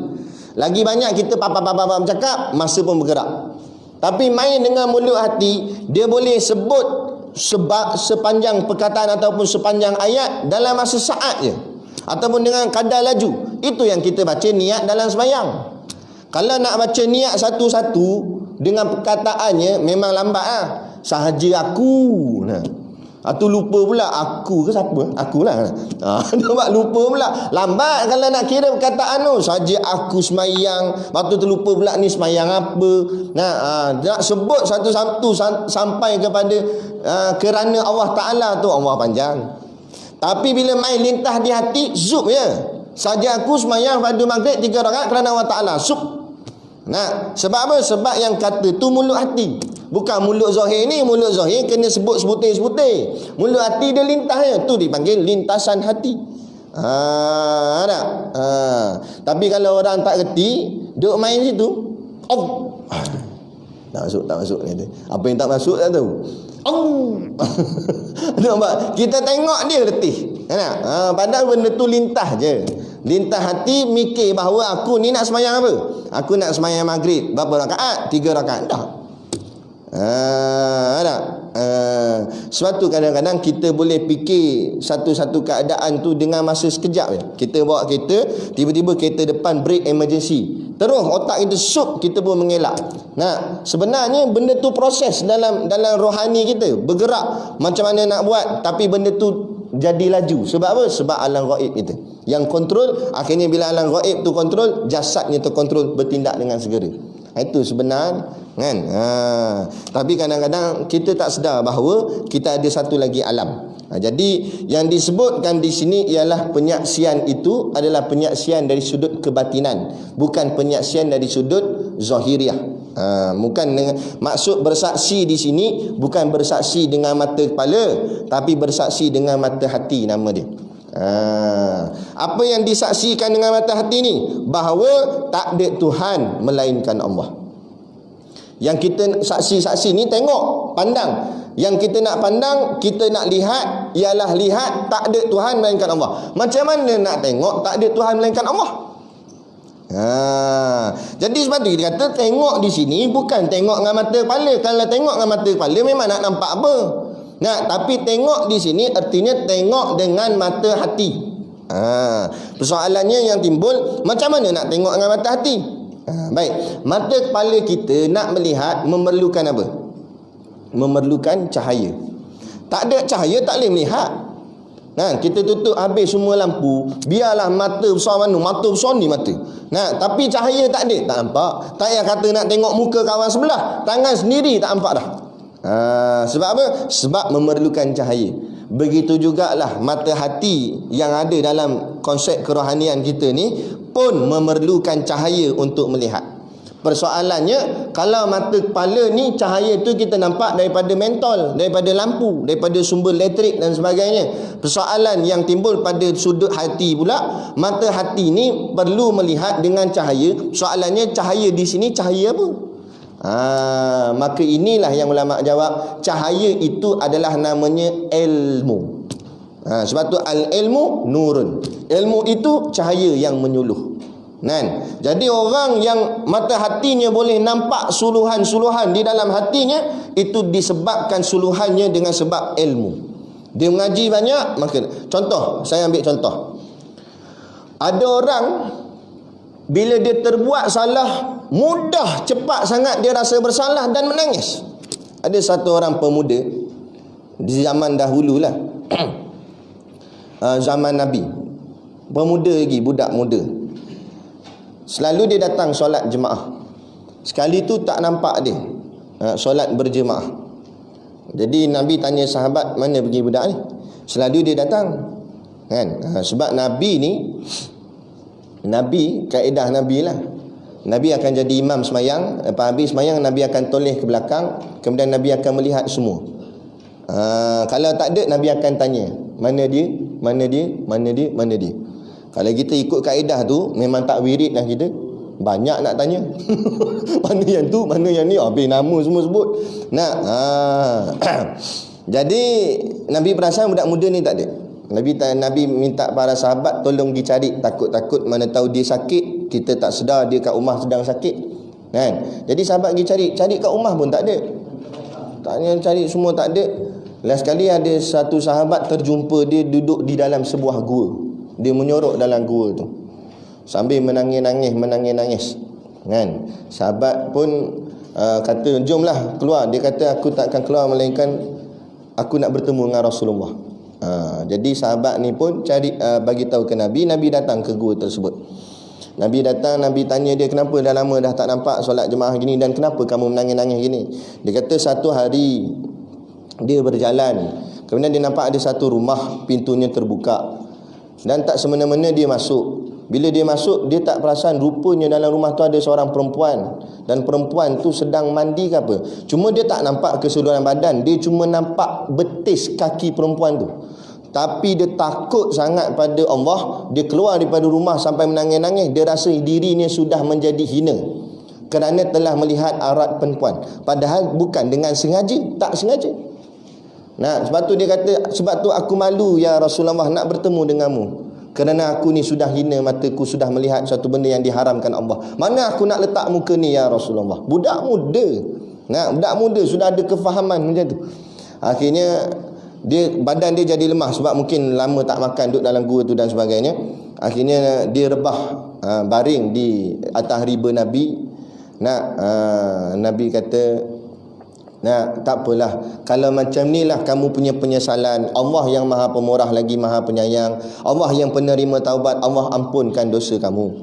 Lagi banyak kita bercakap, masa pun bergerak. Tapi main dengan mulut hati, dia boleh sebut sepanjang perkataan ataupun sepanjang ayat dalam masa saat je, ataupun dengan kadar laju. Itu yang kita baca niat dalam sembahyang. Kalau nak baca niat satu-satu dengan perkataannya memang lambat lah. Sahaja aku. Atau lupa pula, aku ke siapa? Akulah. Nampak lupa pula. Lambat kalau nak kira perkataan tu. Sahaja aku semayang, lepas tu terlupa pula ni semayang apa. Nak sebut satu-satu sampai kepada kerana Allah Ta'ala tu, Allah panjang. Tapi bila main lintah di hati, zup je. Sahaja aku semayang pada maghrib 3 rakaat kerana Allah Ta'ala. Zup. Sebab apa? Sebab yang kata tu mulut hati. Bukan mulut zahir ni. Mulut zahir kena sebut sebutir. Mulut hati dia lintahnya. Tu dipanggil lintasan hati. Tapi kalau orang tak reti, duk main situ, tak masuk ni. Apa yang tak masuk tak tahu. Nampak? Kita tengok dia letih. Padahal benda tu lintah je. Lintah hati mikir bahawa aku ni nak semayang apa? Aku nak semayang maghrib. Berapa rakaat? 3 rakaat. Dah. Sebab tu kadang-kadang kita boleh fikir satu-satu keadaan tu dengan masa sekejap je. Kita bawa kereta, tiba-tiba kereta depan break emergency, terus otak kita kita pun mengelak. Sebenarnya benda tu proses dalam rohani kita, bergerak macam mana nak buat, tapi benda tu jadi laju. Sebab apa? Sebab alam ghaib kita yang kontrol. Akhirnya bila alam ghaib tu kontrol, jasadnya terkontrol, bertindak dengan segera. Itu sebenar kan. Tapi kadang-kadang kita tak sedar bahawa kita ada satu lagi alam. Jadi yang disebutkan di sini ialah penyaksian itu adalah penyaksian dari sudut kebatinan, bukan penyaksian dari sudut zahiriah. Bukan dengan maksud bersaksi di sini bukan bersaksi dengan mata kepala, tapi bersaksi dengan mata hati, nama dia. Apa yang disaksikan dengan mata hati ni? Bahawa tak ada Tuhan melainkan Allah. Yang kita saksi-saksi ni tengok, pandang. Yang kita nak pandang, kita nak lihat, ialah lihat tak ada Tuhan melainkan Allah. Macam mana nak tengok tak ada Tuhan melainkan Allah? Jadi sebab tu kita kata tengok di sini bukan tengok dengan mata kepala. Kalau tengok dengan mata kepala memang nak nampak apa. Tapi tengok di sini artinya tengok dengan mata hati. Persoalannya yang timbul, macam mana nak tengok dengan mata hati? Baik, mata kepala kita nak melihat memerlukan apa? Memerlukan cahaya. Tak ada cahaya tak boleh melihat. Nah, kita tutup habis semua lampu, biarlah mata besar mana, mata besar ni mata. Nah, tapi cahaya tak ada, tak nampak. Tak payah kata nak tengok muka kawan sebelah, tangan sendiri tak nampak dah. Sebab apa? Sebab memerlukan cahaya. Begitu jugalah mata hati yang ada dalam konsep kerohanian kita ni pun memerlukan cahaya untuk melihat. Persoalannya, kalau mata kepala ni cahaya tu kita nampak daripada mentol, daripada lampu, daripada sumber elektrik dan sebagainya. Persoalan yang timbul pada sudut hati pula, mata hati ni perlu melihat dengan cahaya. Soalannya, cahaya di sini cahaya apa? Maka inilah yang ulama jawab, cahaya itu adalah namanya ilmu. Sebab tu al-ilmu nurun. Ilmu itu cahaya yang menyuluh. Jadi orang yang mata hatinya boleh nampak suluhan-suluhan di dalam hatinya, itu disebabkan suluhannya dengan sebab ilmu. Dia mengaji banyak, maka contoh, saya ambil contoh. Ada orang bila dia terbuat salah, mudah cepat sangat dia rasa bersalah dan menangis. Ada satu orang pemuda di zaman dahululah, zaman Nabi, pemuda lagi, budak muda. Selalu dia datang solat jemaah. Sekali tu tak nampak dia solat berjemaah. Jadi Nabi tanya sahabat, mana pergi budak ni? Selalu dia datang, kan? Sebab Nabi ni, Nabi, kaedah Nabi lah, Nabi akan jadi imam semayang. Lepas habis semayang, Nabi akan toleh ke belakang, kemudian Nabi akan melihat semua. Kalau tak ada, Nabi akan tanya, mana dia, mana dia, mana dia, mana dia. Kalau kita ikut kaedah tu, memang tak wirid dah kita. Banyak nak tanya. Mana yang tu, mana yang ni, habis nama semua sebut. Jadi Nabi perasan budak muda ni tak ada. Nabi minta para sahabat tolong pergi cari, takut-takut mana tahu dia sakit, kita tak sedar dia kat rumah sedang sakit, kan? Jadi sahabat pergi cari kat rumah pun tak ada. Tanya cari semua tak ada. Last sekali ada satu sahabat terjumpa dia duduk di dalam sebuah gua. Dia menyorok dalam gua tu sambil menangis, kan? Sahabat pun kata, jomlah keluar. Dia kata, aku takkan keluar melainkan aku nak bertemu dengan Rasulullah. Jadi sahabat ni pun cari, bagi tahu ke Nabi. Nabi datang ke gua tersebut. Nabi datang, Nabi tanya dia, kenapa dah lama dah tak nampak solat jemaah gini, dan kenapa kamu menangis-nangis gini? Dia kata, satu hari dia berjalan, kemudian dia nampak ada satu rumah, pintunya terbuka, dan tak semena-mena dia masuk. Bila dia masuk, dia tak perasan rupanya dalam rumah tu ada seorang perempuan, dan perempuan tu sedang mandi ke apa. Cuma dia tak nampak keseluruhan badan, dia cuma nampak betis kaki perempuan tu. Tapi dia takut sangat pada Allah, dia keluar daripada rumah sampai menangis-nangis. Dia rasa dirinya sudah menjadi hina kerana telah melihat aurat perempuan, padahal bukan dengan sengaja, tak sengaja. Sebab tu dia kata, sebab tu aku malu ya Rasulullah nak bertemu denganmu, kerana aku ni sudah hina, mataku sudah melihat satu benda yang diharamkan Allah. Mana aku nak letak muka ni ya Rasulullah? Budak muda, budak muda sudah ada kefahaman macam tu. Akhirnya badan dia jadi lemah sebab mungkin lama tak makan, duduk dalam gua tu dan sebagainya. Akhirnya dia rebah, baring di atas riba Nabi. Nabi kata, tak apalah, kalau macam ni lah kamu punya penyesalan, Allah yang maha pemurah lagi maha penyayang, Allah yang penerima taubat, Allah ampunkan dosa kamu.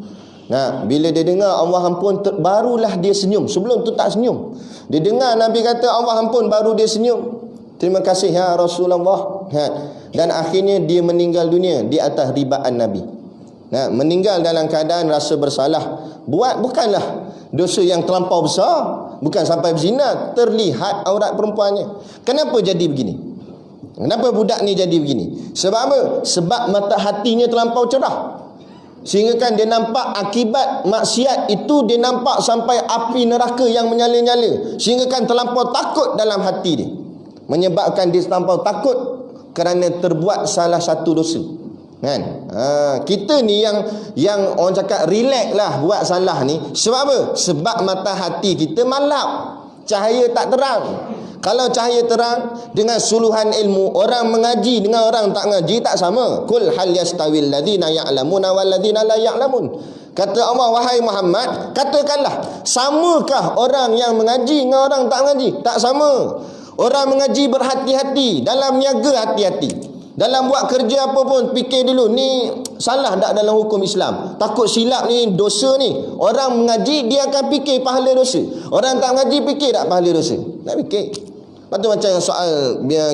Bila dia dengar Allah ampun, barulah dia senyum. Sebelum tu tak senyum. Dia dengar Nabi kata Allah ampun, baru dia senyum. Terima kasih ya Rasulullah. Dan akhirnya dia meninggal dunia di atas ribaan Nabi. Meninggal dalam keadaan rasa bersalah. Buat bukanlah dosa yang terlampau besar, bukan sampai berzina, terlihat aurat perempuannya. Kenapa jadi begini? Kenapa budak ni jadi begini? Sebab apa? Sebab mata hatinya terlampau cerah, sehingga kan dia nampak akibat maksiat itu, dia nampak sampai api neraka yang menyala-nyala, sehingga kan terlampau takut dalam hati dia, menyebabkan dia terlampau takut kerana terbuat salah satu dosa, kan? Kita ni yang orang cakap relax lah buat salah ni. Sebab apa? Sebab mata hati kita malap, cahaya tak terang. Kalau cahaya terang dengan suluhan ilmu, orang mengaji dengan orang tak mengaji tak sama. Kul hal yastawil ladzina ya'lamuna wal ladzina la ya'lamun. Kata Allah, wahai Muhammad, katakanlah, samakah orang yang mengaji dengan orang tak mengaji? Tak sama. Orang mengaji berhati-hati, dalam niaga hati-hati. Dalam buat kerja apa pun, fikir dulu ni salah tak dalam hukum Islam. Takut silap ni dosa ni. Orang mengaji dia akan fikir pahala dosa. Orang tak mengaji fikir tak pahala dosa. Tak fikir. Lepas tu macam soal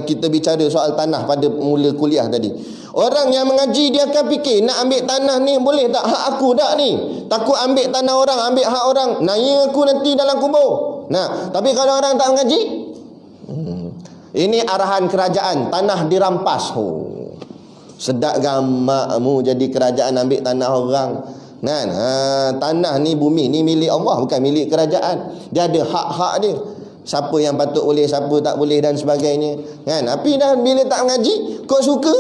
kita bicara soal tanah pada mula kuliah tadi. Orang yang mengaji dia akan fikir nak ambil tanah ni boleh tak? Hak aku tak ni. Takut ambil tanah orang, ambil hak orang. Naya aku nanti dalam kubur. Nah, tapi kalau orang tak mengaji, ini arahan kerajaan, tanah dirampas. Oh, sedap gamakmu jadi kerajaan ambil tanah orang. Kan? Tanah ni, bumi ni milik Allah, bukan milik kerajaan. Dia ada hak-hak dia. Siapa yang patut boleh, siapa tak boleh dan sebagainya. Kan? Tapi dah bila tak mengaji, kau suka?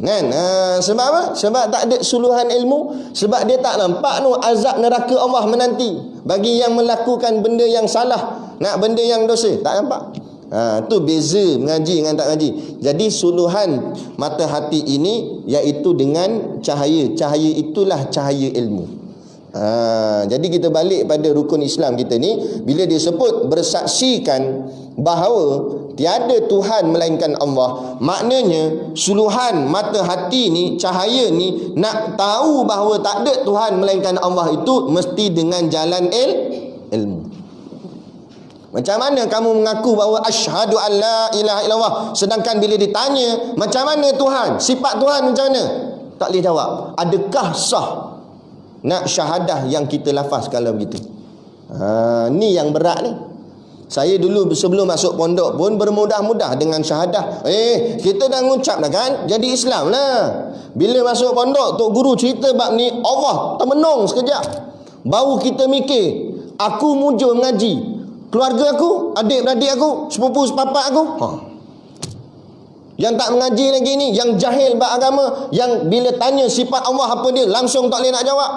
Kan? Sebab apa? Sebab tak ada suluhan ilmu. Sebab dia tak nampak tu azab neraka Allah menanti bagi yang melakukan benda yang salah, nak benda yang dosa. Tak nampak. Tu beza mengaji dengan tak mengaji. Jadi suluhan mata hati ini iaitu dengan cahaya. Cahaya itulah cahaya ilmu. Jadi kita balik pada rukun Islam kita ni, bila dia sebut bersaksikan bahawa tiada Tuhan melainkan Allah, maknanya suluhan mata hati ni, cahaya ni, nak tahu bahawa tak ada Tuhan melainkan Allah itu mesti dengan jalan ilmu. Macam mana kamu mengaku bahawa asyhadu an la ilaha illallah, sedangkan bila ditanya macam mana Tuhan, sifat Tuhan macam mana, tak boleh jawab. Adakah sah nak syahadah yang kita lafaz kalau begitu? Ni yang berat ni. Saya dulu sebelum masuk pondok pun bermudah-mudah dengan syahadah. Kita dah ngucap dah kan, jadi Islam lah. Bila masuk pondok, tok guru cerita bab ni, Allah termenung sekejap. Baru kita mikir, aku mujur mengaji, keluarga aku, adik-beradik aku, sepupu sepapak aku. Yang tak mengaji lagi ni, yang jahil bab agama, yang bila tanya sifat Allah apa dia, langsung tak boleh nak jawab.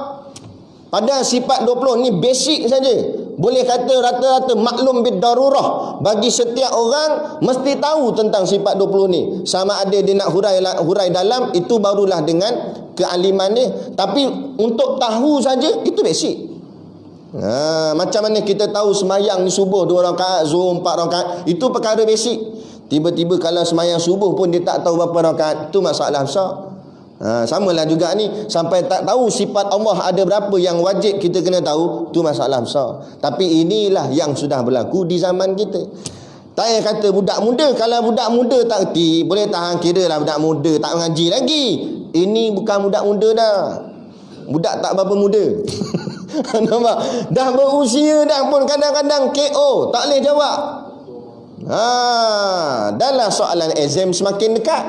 Padahal sifat 20 ni basic saja. Boleh kata rata-rata maklum bidarurah. Bagi setiap orang mesti tahu tentang sifat 20 ni. Sama ada dia nak hurai dalam, itu barulah dengan kealiman dia. Tapi untuk tahu saja, itu basic. Macam mana kita tahu semayang ni subuh 2 rakaat, zuhur 4 rakaat, itu perkara basic. Tiba-tiba kalau semayang subuh pun dia tak tahu berapa rakaat, itu masalah besar. Samalah juga ni, sampai tak tahu sifat Allah ada berapa yang wajib kita kena tahu, itu masalah besar. Tapi inilah yang sudah berlaku di zaman kita. Tak payah kata budak muda. Kalau budak muda tak erti, boleh tahan kira lah budak muda tak mengaji lagi. Ini bukan budak muda dah, budak tak berapa muda. Nampak? Dah berusia dah pun kadang-kadang KO, tak boleh jawab. Dahlah soalan exam semakin dekat.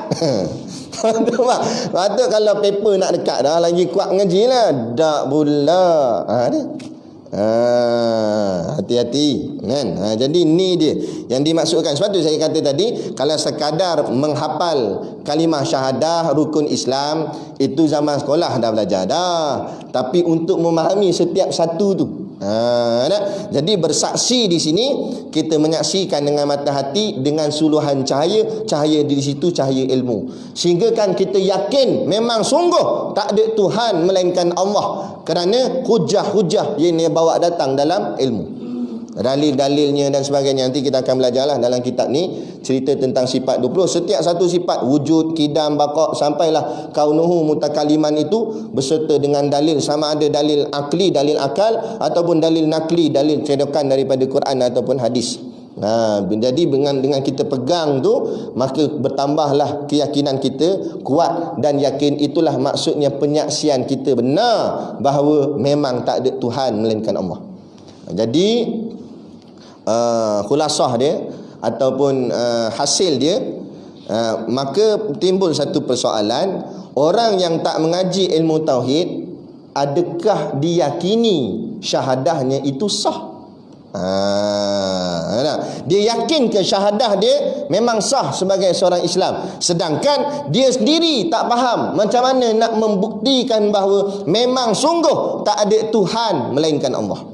Patut kalau paper nak dekat dah, lagi kuat mengaji lah. Tak pula. Hati-hati kan. Jadi ni dia yang dimaksudkan. Sebab tu saya kata tadi, kalau sekadar menghafal kalimah syahadah rukun Islam, itu zaman sekolah dah belajar dah. Tapi untuk memahami setiap satu tu, jadi bersaksi di sini kita menyaksikan dengan mata hati, dengan suluhan cahaya. Cahaya di situ cahaya ilmu, sehingga kan kita yakin memang sungguh tak ada Tuhan melainkan Allah, kerana hujah-hujah yang dia bawa datang dalam ilmu, dalil-dalilnya dan sebagainya. Nanti kita akan belajarlah dalam kitab ni, cerita tentang sifat 20. Setiap satu sifat, wujud, kidam, baqa, sampailah kaunuhu mutakaliman itu beserta dengan dalil, sama ada dalil akli, dalil akal, ataupun dalil nakli, dalil cedokan daripada Quran ataupun hadis. Jadi dengan kita pegang tu, maka bertambahlah keyakinan kita kuat, dan yakin itulah maksudnya penyaksian kita benar bahawa memang tak ada Tuhan melainkan Allah. Jadi khulasah dia ataupun hasil dia, maka timbul satu persoalan, orang yang tak mengaji ilmu tauhid, adakah diyakini syahadahnya itu sah? Dia yakin ke syahadah dia memang sah sebagai seorang Islam, sedangkan dia sendiri tak faham macam mana nak membuktikan bahawa memang sungguh tak ada Tuhan melainkan Allah.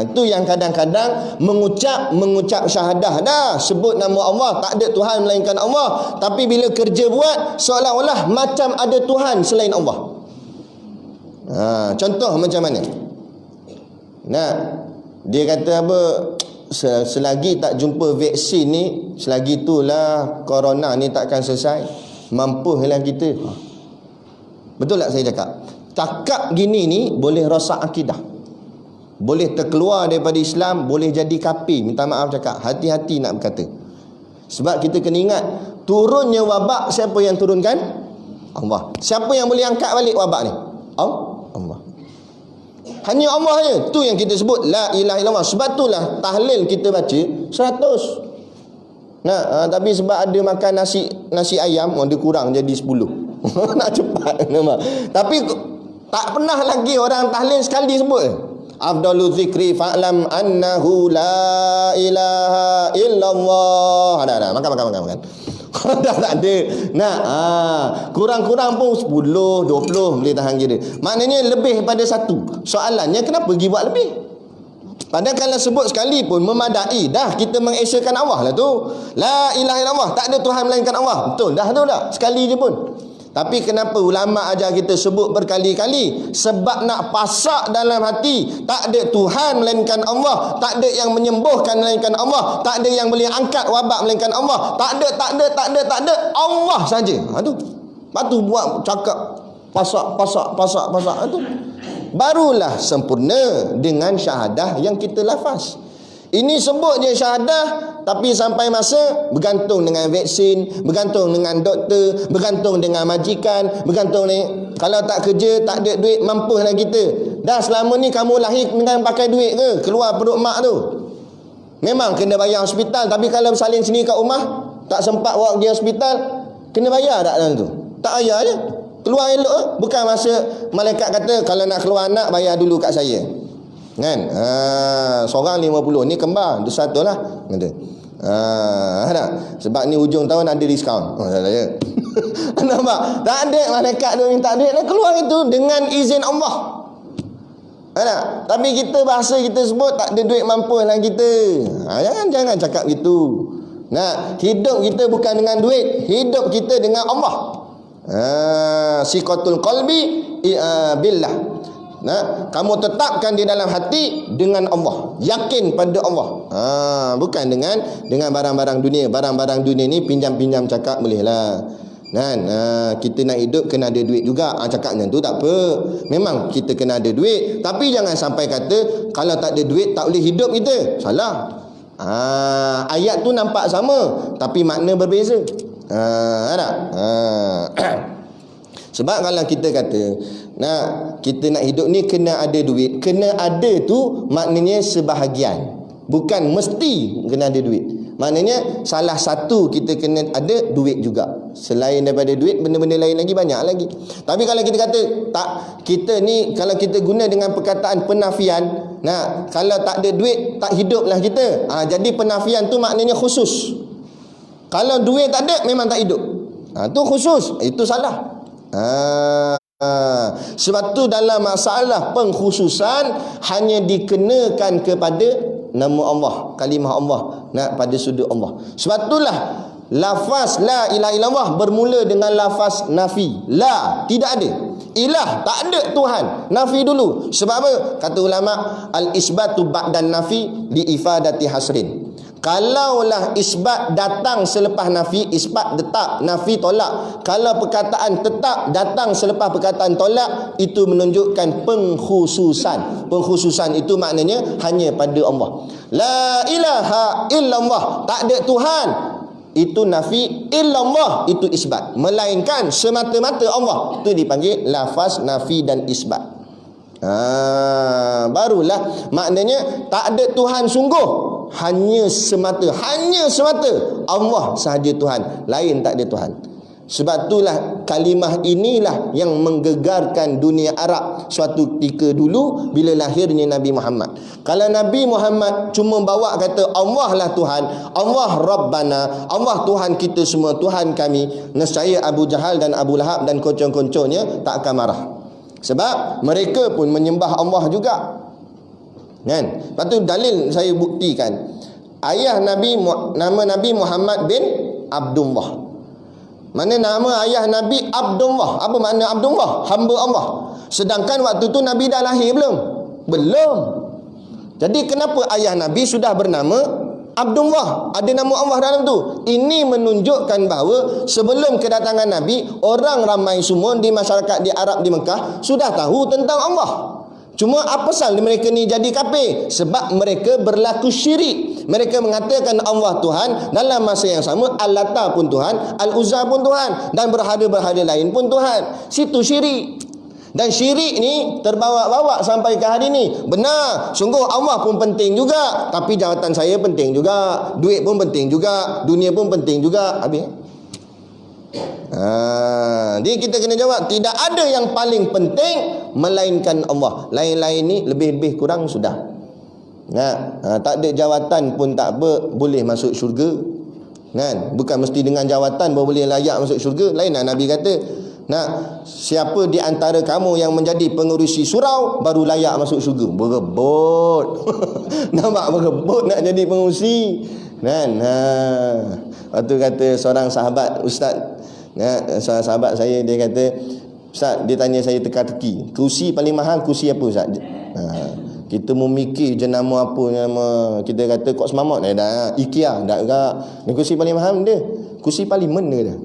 Itu yang kadang-kadang mengucap syahadah dah, sebut nama Allah, tak ada Tuhan melainkan Allah, tapi bila kerja buat seolah-olah macam ada Tuhan selain Allah. Contoh macam mana? Dia kata apa, selagi tak jumpa vaksin ni, selagi itulah corona ni takkan selesai. Mampulah kita. Betul tak saya cakap? Cakap gini ni boleh rosak akidah, boleh terkeluar daripada Islam, boleh jadi kafir. Minta maaf cakap, hati-hati nak berkata. Sebab kita kena ingat, turunnya wabak siapa yang turunkan? Allah. Siapa yang boleh angkat balik wabak ni? Allah. Hanya Allah je. Tu yang kita sebut la ilaha illallah. Sebab itulah tahlil kita baca 100. Nah, tapi sebab ada makan nasi ayam, dia kurang jadi 10. Nak cepat nampak. Tapi tak pernah lagi orang tahlil sekali sebut. Afdalu zikri fa'lam annahu la ilaha illallah. Ada makan. Dah tak ada. Nah, kurang-kurang pun 10, 20 boleh tahan kira. Maknanya lebih pada satu. Soalannya kenapa pergi buat lebih? Padahal kalau sebut sekali pun memadai. Dah kita mengesakan Allah lah tu. La ilaha illallah, tak ada Tuhan melainkan Allah. Betul dah tu dah. Sekali je pun. Tapi kenapa ulama ajar kita sebut berkali-kali? Sebab nak pasak dalam hati, tak ada Tuhan melainkan Allah, tak ada yang menyembuhkan melainkan Allah, tak ada yang boleh angkat wabak melainkan Allah, tak ada Allah saja. Tu. Lepas tu buat cakap pasak tu. Barulah sempurna dengan syahadah yang kita lafaz. Ini sebut je syahadah, tapi sampai masa bergantung dengan vaksin, bergantung dengan doktor, bergantung dengan majikan, bergantung ni. Kalau tak kerja, tak ada duit, mampulah kita. Dah selama ni kamu lahir dengan pakai duit ke? Keluar perut mak tu. Memang kena bayar hospital, tapi kalau bersalin sini kat rumah, tak sempat bawa pergi hospital, kena bayar tak dalam tu? Tak bayar je. Keluar elok. Bukan masa malaikat kata kalau nak keluar anak bayar dulu kat saya. Kan? Seorang 50, ni kembar, dia satu lah kata. Sebab ni hujung tahun ada diskaun. Saya. Nampak? Tak ada malaikat dia minta duit, dia keluar itu dengan izin Allah. Tapi kita bahasa kita sebut tak ada duit, mampu lah kita. Jangan cakap gitu. Hidup kita bukan dengan duit, hidup kita dengan Allah. Siqatul qalbi billah. Kamu tetapkan di dalam hati dengan Allah, yakin pada Allah. Bukan dengan barang-barang dunia. Barang-barang dunia ni pinjam-pinjam cakap boleh lah. Kita nak hidup kena ada duit juga. Cakapnya tu tak apa. Memang kita kena ada duit, tapi jangan sampai kata kalau tak ada duit tak boleh hidup kita. Salah. Ayat tu nampak sama, tapi makna berbeza. Sebab kalau kita kata kita nak hidup ni kena ada duit, kena ada tu maknanya sebahagian, bukan mesti kena ada duit. Maknanya salah satu kita kena ada duit juga. Selain daripada duit, benda-benda lain lagi banyak lagi. Tapi kalau kita kata tak, kita ni kalau kita guna dengan perkataan penafian, kalau tak ada duit tak hiduplah kita. Jadi penafian tu maknanya khusus. Kalau duit tak ada memang tak hidup. Tu khusus, itu salah. Sebab tu dalam masalah pengkhususan hanya dikenakan kepada nama Allah, kalimah Allah, pada sudut Allah. Sebab itulah lafaz la ilaha illallah bermula dengan lafaz nafi. La, tidak ada. Ilah, tak ada Tuhan. Nafi dulu. Sebab apa? Kata ulama, al-isbatu ba'dan nafi li ifadati hasrin. Kalaulah isbat datang selepas nafi, isbat tetap, nafi tolak. Kalau perkataan tetap datang selepas perkataan tolak, itu menunjukkan pengkhususan. Pengkhususan itu maknanya hanya pada Allah. La ilaha illallah, tak ada Tuhan. Itu nafi, illallah itu isbat. Melainkan semata-mata Allah. Itu dipanggil lafaz nafi dan isbat. Barulah maknanya tak ada Tuhan sungguh. Hanya semata Allah sahaja Tuhan, lain tak ada Tuhan. Sebab itulah kalimah inilah yang menggegarkan dunia Arab suatu ketika dulu bila lahirnya Nabi Muhammad. Kalau Nabi Muhammad cuma bawa kata Allah lah Tuhan, Allah Rabbana, Allah Tuhan kita semua, Tuhan kami, nescaya Abu Jahal dan Abu Lahab dan kocong-kocongnya tak akan marah. Sebab mereka pun menyembah Allah juga. Kan? Lepas tu dalil saya buktikan. Ayah Nabi, nama Nabi Muhammad bin Abdullah. Mana nama ayah Nabi Abdullah? Apa makna Abdullah? Hamba Allah. Sedangkan waktu tu Nabi dah lahir belum? Belum. Jadi kenapa ayah Nabi sudah bernama Abdullah, ada nama Allah dalam tu? Ini menunjukkan bahawa sebelum kedatangan Nabi, orang ramai semua di masyarakat di Arab di Mekah sudah tahu tentang Allah. Cuma apa pasal mereka ni jadi kafir? Sebab mereka berlaku syirik. Mereka mengatakan Allah Tuhan, dalam masa yang sama Al-Lata pun Tuhan, Al-Uzza pun Tuhan, dan berhala-berhala lain pun Tuhan. Situ syirik. Dan syirik ni terbawa-bawa sampai ke hari ni. Benar, sungguh Allah pun penting juga, tapi jawatan saya penting juga, duit pun penting juga, dunia pun penting juga. Habis. Jadi kita kena jawab, tidak ada yang paling penting melainkan Allah. Lain-lain ni lebih-lebih kurang sudah. Tak ada jawatan pun tak apa, boleh masuk syurga. Kan? Bukan mesti dengan jawatan baru boleh layak masuk syurga. Lain lah Nabi kata, siapa di antara kamu yang menjadi pengurusi surau baru layak masuk syurga. Berebut. Nampak berebut nak jadi pengurusi. Kan? Waktu kata seorang sahabat, ustaz, seorang sahabat saya, dia kata, ustaz, dia tanya saya teka-teki, kursi paling mahal kursi apa ustaz? Kita memikir jenama apa, nama kita kata kok semamot dah, IKEA dah juga. Ni kursi paling mahal dia, kursi parlimen dia dah.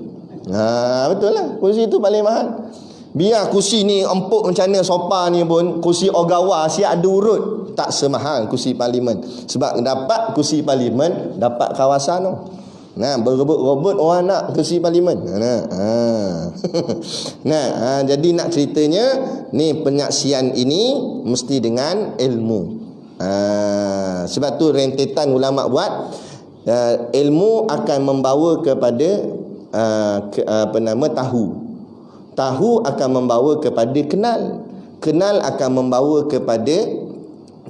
Betul lah, kursi tu paling mahal. Biar kursi ni empuk macam mana sofa ni pun, kursi Ogawa siap ada urut, tak semahal kursi parlimen. Sebab dapat kursi parlimen, dapat kawasan tu. Berebut-rebut orang nak kursi parlimen. Jadi nak ceritanya ni, penyaksian ini mesti dengan ilmu. Sebab tu rentetan ulama buat, ilmu akan membawa kepada tahu akan membawa kepada kenal akan membawa kepada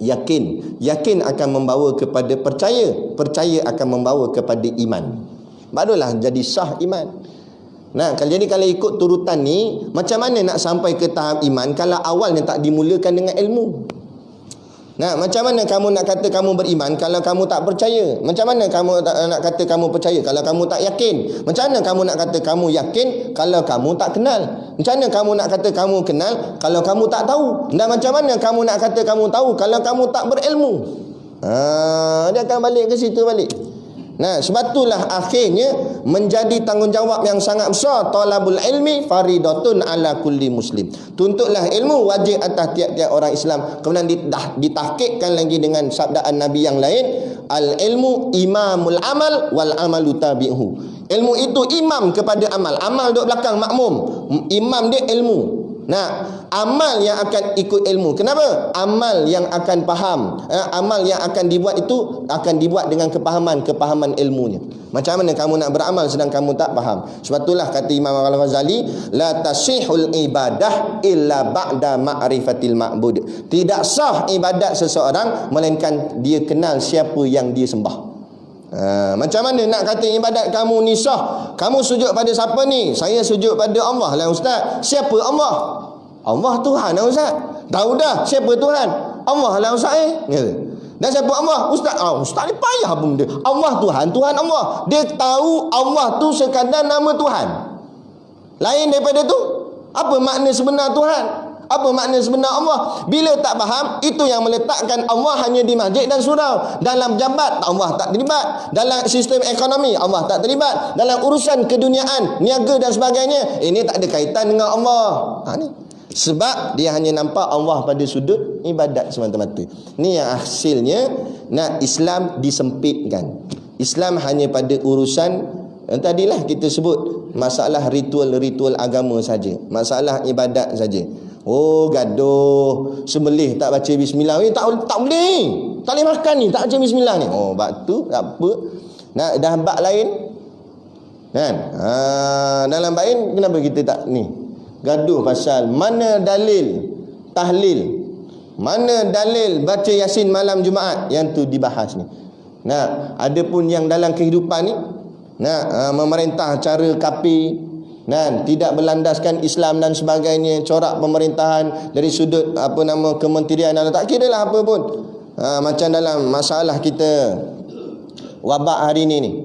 yakin akan membawa kepada percaya akan membawa kepada iman. Barulah jadi sah iman. Kalau ikut turutan ni, macam mana nak sampai ke tahap iman kalau awalnya tak dimulakan dengan ilmu? Macam mana kamu nak kata kamu beriman kalau kamu tak percaya? Macam mana kamu nak kata kamu percaya kalau kamu tak yakin? Macam mana kamu nak kata kamu yakin kalau kamu tak kenal? Macam mana kamu nak kata kamu kenal kalau kamu tak tahu? Dan macam mana kamu nak kata kamu tahu kalau kamu tak berilmu? Dia akan balik ke situ balik. Sebab itulah akhirnya menjadi tanggungjawab yang sangat besar. Talabul ilmi faridatun ala kulli muslim. Tuntutlah ilmu wajib atas tiap-tiap orang Islam. Kemudian ditahqiqkan lagi dengan sabdaan Nabi yang lain, al ilmu imamul amal wal amalu tabi'uhu. Ilmu itu imam kepada amal. Amal duduk belakang makmum. Imam dia ilmu. Amal yang akan ikut ilmu. Kenapa? Amal yang akan faham, amal yang akan dibuat itu akan dibuat dengan kepahaman ilmunya. Macam mana kamu nak beramal sedang kamu tak faham? Sebab itulah kata Imam Al-Ghazali, la tasihul ibadah illa ba'da ma'rifatil ma'bud. Tidak sah ibadat seseorang melainkan dia kenal siapa yang dia sembah. Macam mana nak kata ibadat kamu ni sah? Kamu sujud pada siapa ni? Saya sujud pada Allah lah ustaz. Siapa Allah? Allah Tuhan lah ustaz. Tahu dah siapa Tuhan? Allah lah ustaz. Dan siapa Allah? Ustaz, ustaz ni payah pun dia. Allah Tuhan, Tuhan Allah. Dia tahu Allah tu sekadar nama Tuhan. Lain daripada tu, apa makna sebenar Tuhan? Apa makna sebenar Allah? Bila tak faham, itu yang meletakkan Allah hanya di masjid dan surau. Dalam jabat, Allah tak terlibat. Dalam sistem ekonomi, Allah tak terlibat. Dalam urusan keduniaan, niaga dan sebagainya, ini tak ada kaitan dengan Allah. Ni. Sebab dia hanya nampak Allah pada sudut ibadat semata-mata. Ni yang hasilnya Islam disempitkan. Islam hanya pada urusan tadilah kita sebut masalah ritual-ritual agama saja, masalah ibadat saja. Gaduh, sembelih tak baca bismillah. Tak boleh. Tak boleh makan ni, tak baca bismillah ni. Bab tu tak apa. Dah bab lain. Kan? Dalam bab lain kenapa kita tak ni? Gaduh pasal mana dalil tahlil, mana dalil baca Yasin malam Jumaat, yang tu dibahas ni. Adapun yang dalam kehidupan ni, memerintah cara kafir, tidak berlandaskan Islam dan sebagainya, corak pemerintahan dari sudut kementerian, tak kira lah apa pun. Macam dalam masalah kita wabak hari ni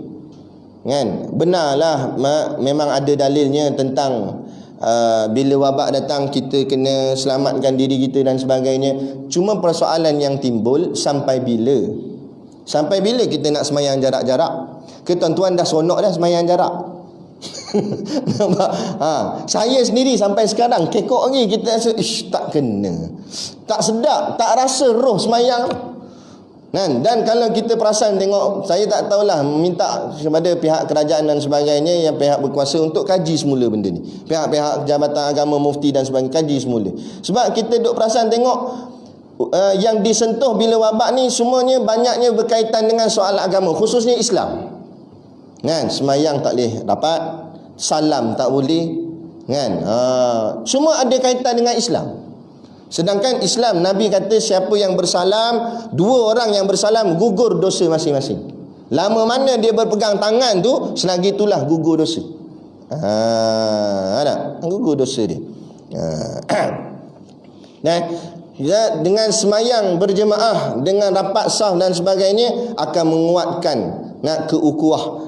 kan, benarlah memang ada dalilnya tentang bila wabak datang kita kena selamatkan diri kita dan sebagainya. Cuma persoalan yang timbul, sampai bila? Sampai bila kita nak semayang jarak-jarak? Ke tuan-tuan dah seronok dah semayang jarak? Nampak? Saya sendiri sampai sekarang kekok lagi, kita rasa tak kena, tak sedap, tak rasa roh semayang. Dan kalau kita perasan tengok, saya tak tahulah, minta kepada pihak kerajaan dan sebagainya, yang pihak berkuasa untuk kaji semula benda ni. Pihak-pihak Jabatan Agama, Mufti dan sebagainya, kaji semula. Sebab kita duk perasan tengok yang disentuh bila wabak ni semuanya banyaknya berkaitan dengan soal agama, khususnya Islam. Semayang tak boleh dapat, salam tak boleh, semua ada kaitan dengan Islam. Sedangkan Islam, Nabi kata siapa yang bersalam, dua orang yang bersalam gugur dosa masing-masing. Lama mana dia berpegang tangan tu, selagi itulah gugur dosa. Ada gugur dosa dia. Dengan semayang berjemaah, dengan rapat saf dan sebagainya, akan menguatkan keukuah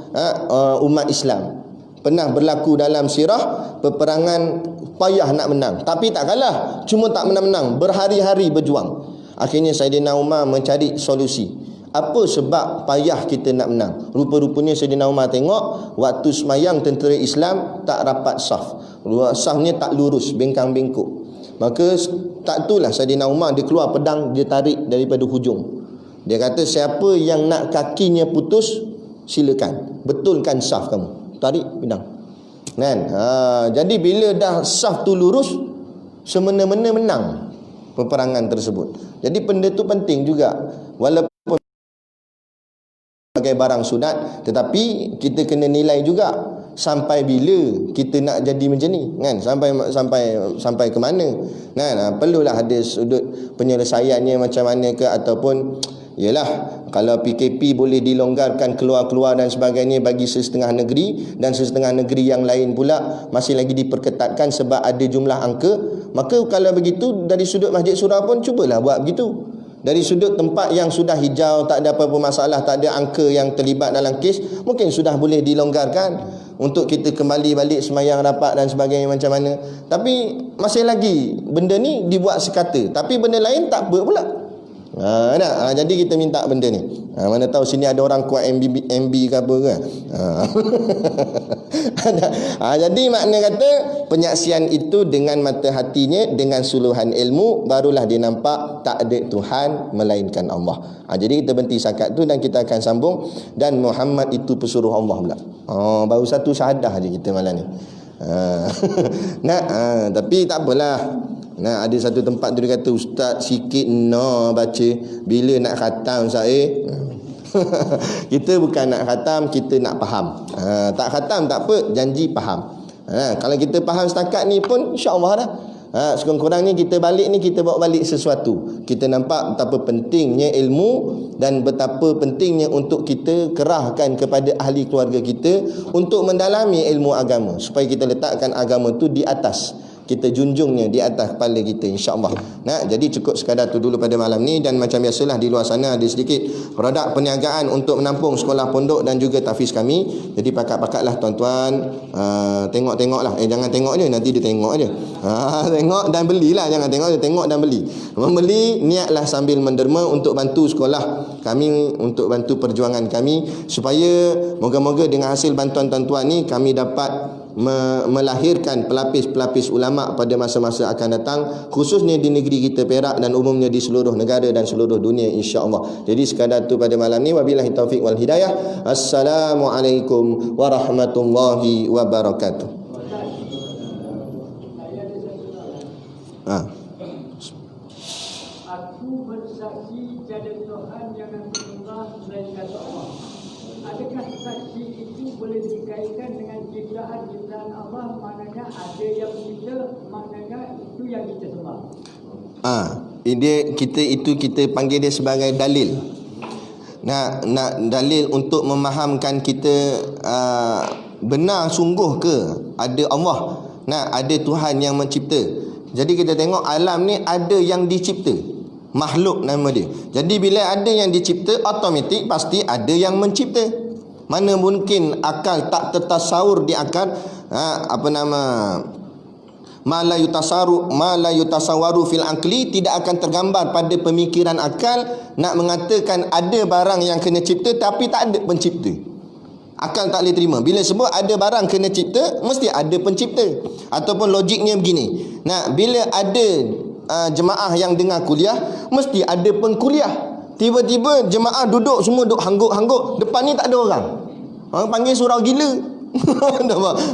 umat Islam. Pernah berlaku dalam sirah, peperangan payah nak menang, tapi tak kalah, cuma tak menang-menang, berhari-hari berjuang. Akhirnya Saidina Umar mencari solusi. Apa sebab payah kita nak menang? Rupa-rupanya Saidina Umar tengok waktu semayang tentera Islam tak rapat saf, safnya tak lurus, bengkang-bengkok. Maka tak itulah Saidina Umar, dia keluar pedang, dia tarik daripada hujung. Dia kata siapa yang nak kakinya putus, silakan, betulkan saf kamu, tarik pedang. Jadi bila dah saf tu lurus, semena-mena menang peperangan tersebut. Jadi benda tu penting juga, walaupun sebagai barang sunat, tetapi kita kena nilai juga sampai bila kita nak jadi macam ni, sampai ke mana. Perlulah ada sudut penyelesaiannya macam mana ke, ataupun yalah, kalau PKP boleh dilonggarkan keluar-keluar dan sebagainya bagi sesetengah negeri, dan sesetengah negeri yang lain pula masih lagi diperketatkan sebab ada jumlah angka. Maka kalau begitu, dari sudut Masjid Surau pun cubalah buat begitu. Dari sudut tempat yang sudah hijau, tak ada apa-apa masalah, tak ada angka yang terlibat dalam kes, mungkin sudah boleh dilonggarkan untuk kita kembali balik semayang rapat dan sebagainya macam mana. Tapi masih lagi benda ni dibuat sekata, tapi benda lain tak apa pula. Jadi kita minta benda ni. Mana tahu sini ada orang kuat MB ke apa kan. Jadi makna kata penyaksian itu dengan mata hatinya, dengan suluhan ilmu, barulah dia nampak tak ada Tuhan melainkan Allah. Jadi kita berhenti sakat tu dan kita akan sambung. Dan Muhammad itu pesuruh Allah pula. Baru satu syahadah je kita malam ni. Tapi tak apalah. Ada satu tempat tu dia kata, ustaz sikit baca, bila nak khatam ustaz kita bukan nak khatam, kita nak faham. Tak khatam tak apa, janji faham. Kalau kita faham setakat ni pun insya-Allah dah. Sekurang-kurangnya kita balik ni, kita bawa balik sesuatu. Kita nampak betapa pentingnya ilmu dan betapa pentingnya untuk kita kerahkan kepada ahli keluarga kita untuk mendalami ilmu agama, supaya kita letakkan agama tu di atas, kita junjungnya di atas kepala kita, insya-Allah. Jadi cukup sekadar tu dulu pada malam ni. Dan macam biasalah, di luar sana ada sedikit produk perniagaan untuk menampung sekolah pondok dan juga tahfiz kami. Jadi pakat-pakatlah tuan-tuan, tengok-tengoklah. Jangan tengok je, nanti dia tengok je. Tengok dan belilah, jangan tengok je, tengok dan beli. Membeli, niatlah sambil menderma untuk bantu sekolah kami, untuk bantu perjuangan kami, supaya moga-moga dengan hasil bantuan tuan-tuan ni kami dapat melahirkan pelapis-pelapis ulama pada masa-masa akan datang, khususnya di negeri kita Perak dan umumnya di seluruh negara dan seluruh dunia, insya-Allah. Jadi sekadar tu pada malam ni. Wabillahi taufik wal hidayah. Assalamualaikum warahmatullahi wabarakatuh. Aku bersaksi tiada Tuhan yang menyembah melainkan Allah. Adakah saksi itu boleh dikaitkan dengan ciptaan Allah? Maknanya ada yang mencipta, maknanya itu yang kita sembah. Kita panggil dia sebagai dalil. Nak dalil untuk memahamkan kita benar sungguh ke ada Allah, ada Tuhan yang mencipta. Jadi kita tengok alam ni ada yang dicipta, makhluk nama dia. Jadi bila ada yang dicipta, automatik pasti ada yang mencipta. Mana mungkin akal tak tertasawur di akal ma la yutasawaru fil aqli, tidak akan tergambar pada pemikiran akal nak mengatakan ada barang yang kena cipta tapi tak ada pencipta. Akal tak boleh terima. Bila sebut ada barang kena cipta, mesti ada pencipta. Ataupun logiknya begini. Nah, bila ada jemaah yang dengar kuliah, mesti ada pengkuliah. Tiba-tiba jemaah duduk semua duduk hangguk-hangguk, depan ni tak ada orang. Orang panggil surau gila.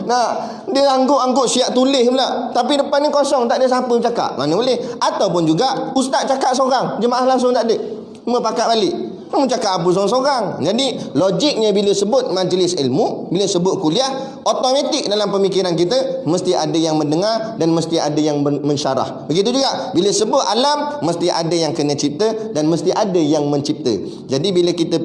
Nah, dia angguk-angguk siap tulis pula, tapi depan ni kosong, tak ada siapa bercakap. Mana boleh? Ataupun juga ustaz cakap seorang, jemaah langsung tak ada, semua pakat balik. Kamu cakap apa seorang-seorang? Jadi logiknya bila sebut majlis ilmu, bila sebut kuliah, automatik dalam pemikiran kita mesti ada yang mendengar dan mesti ada yang mensyarah. Begitu juga bila sebut alam, mesti ada yang kena cipta dan mesti ada yang mencipta. Jadi bila kita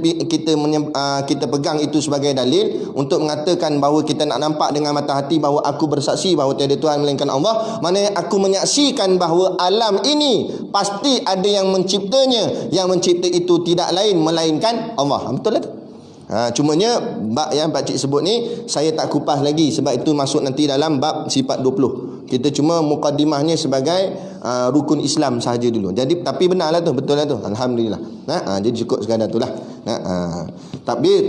pegang itu sebagai dalil untuk mengatakan bahawa kita nak nampak dengan mata hati bahawa aku bersaksi bahawa tiada Tuhan melainkan Allah, maknanya aku menyaksikan bahawa alam ini pasti ada yang menciptanya. Yang mencipta itu tidak lain melainkan Allah. Betul lah tu. Cumanya bab yang pak cik sebut ni saya tak kupas lagi sebab itu masuk nanti dalam bab sifat 20. Kita cuma mukaddimahnya sebagai rukun Islam sahaja dulu. Jadi tapi benarlah tu, betul lah tu. Alhamdulillah. Jadi cukup sekadar itulah. Takbir.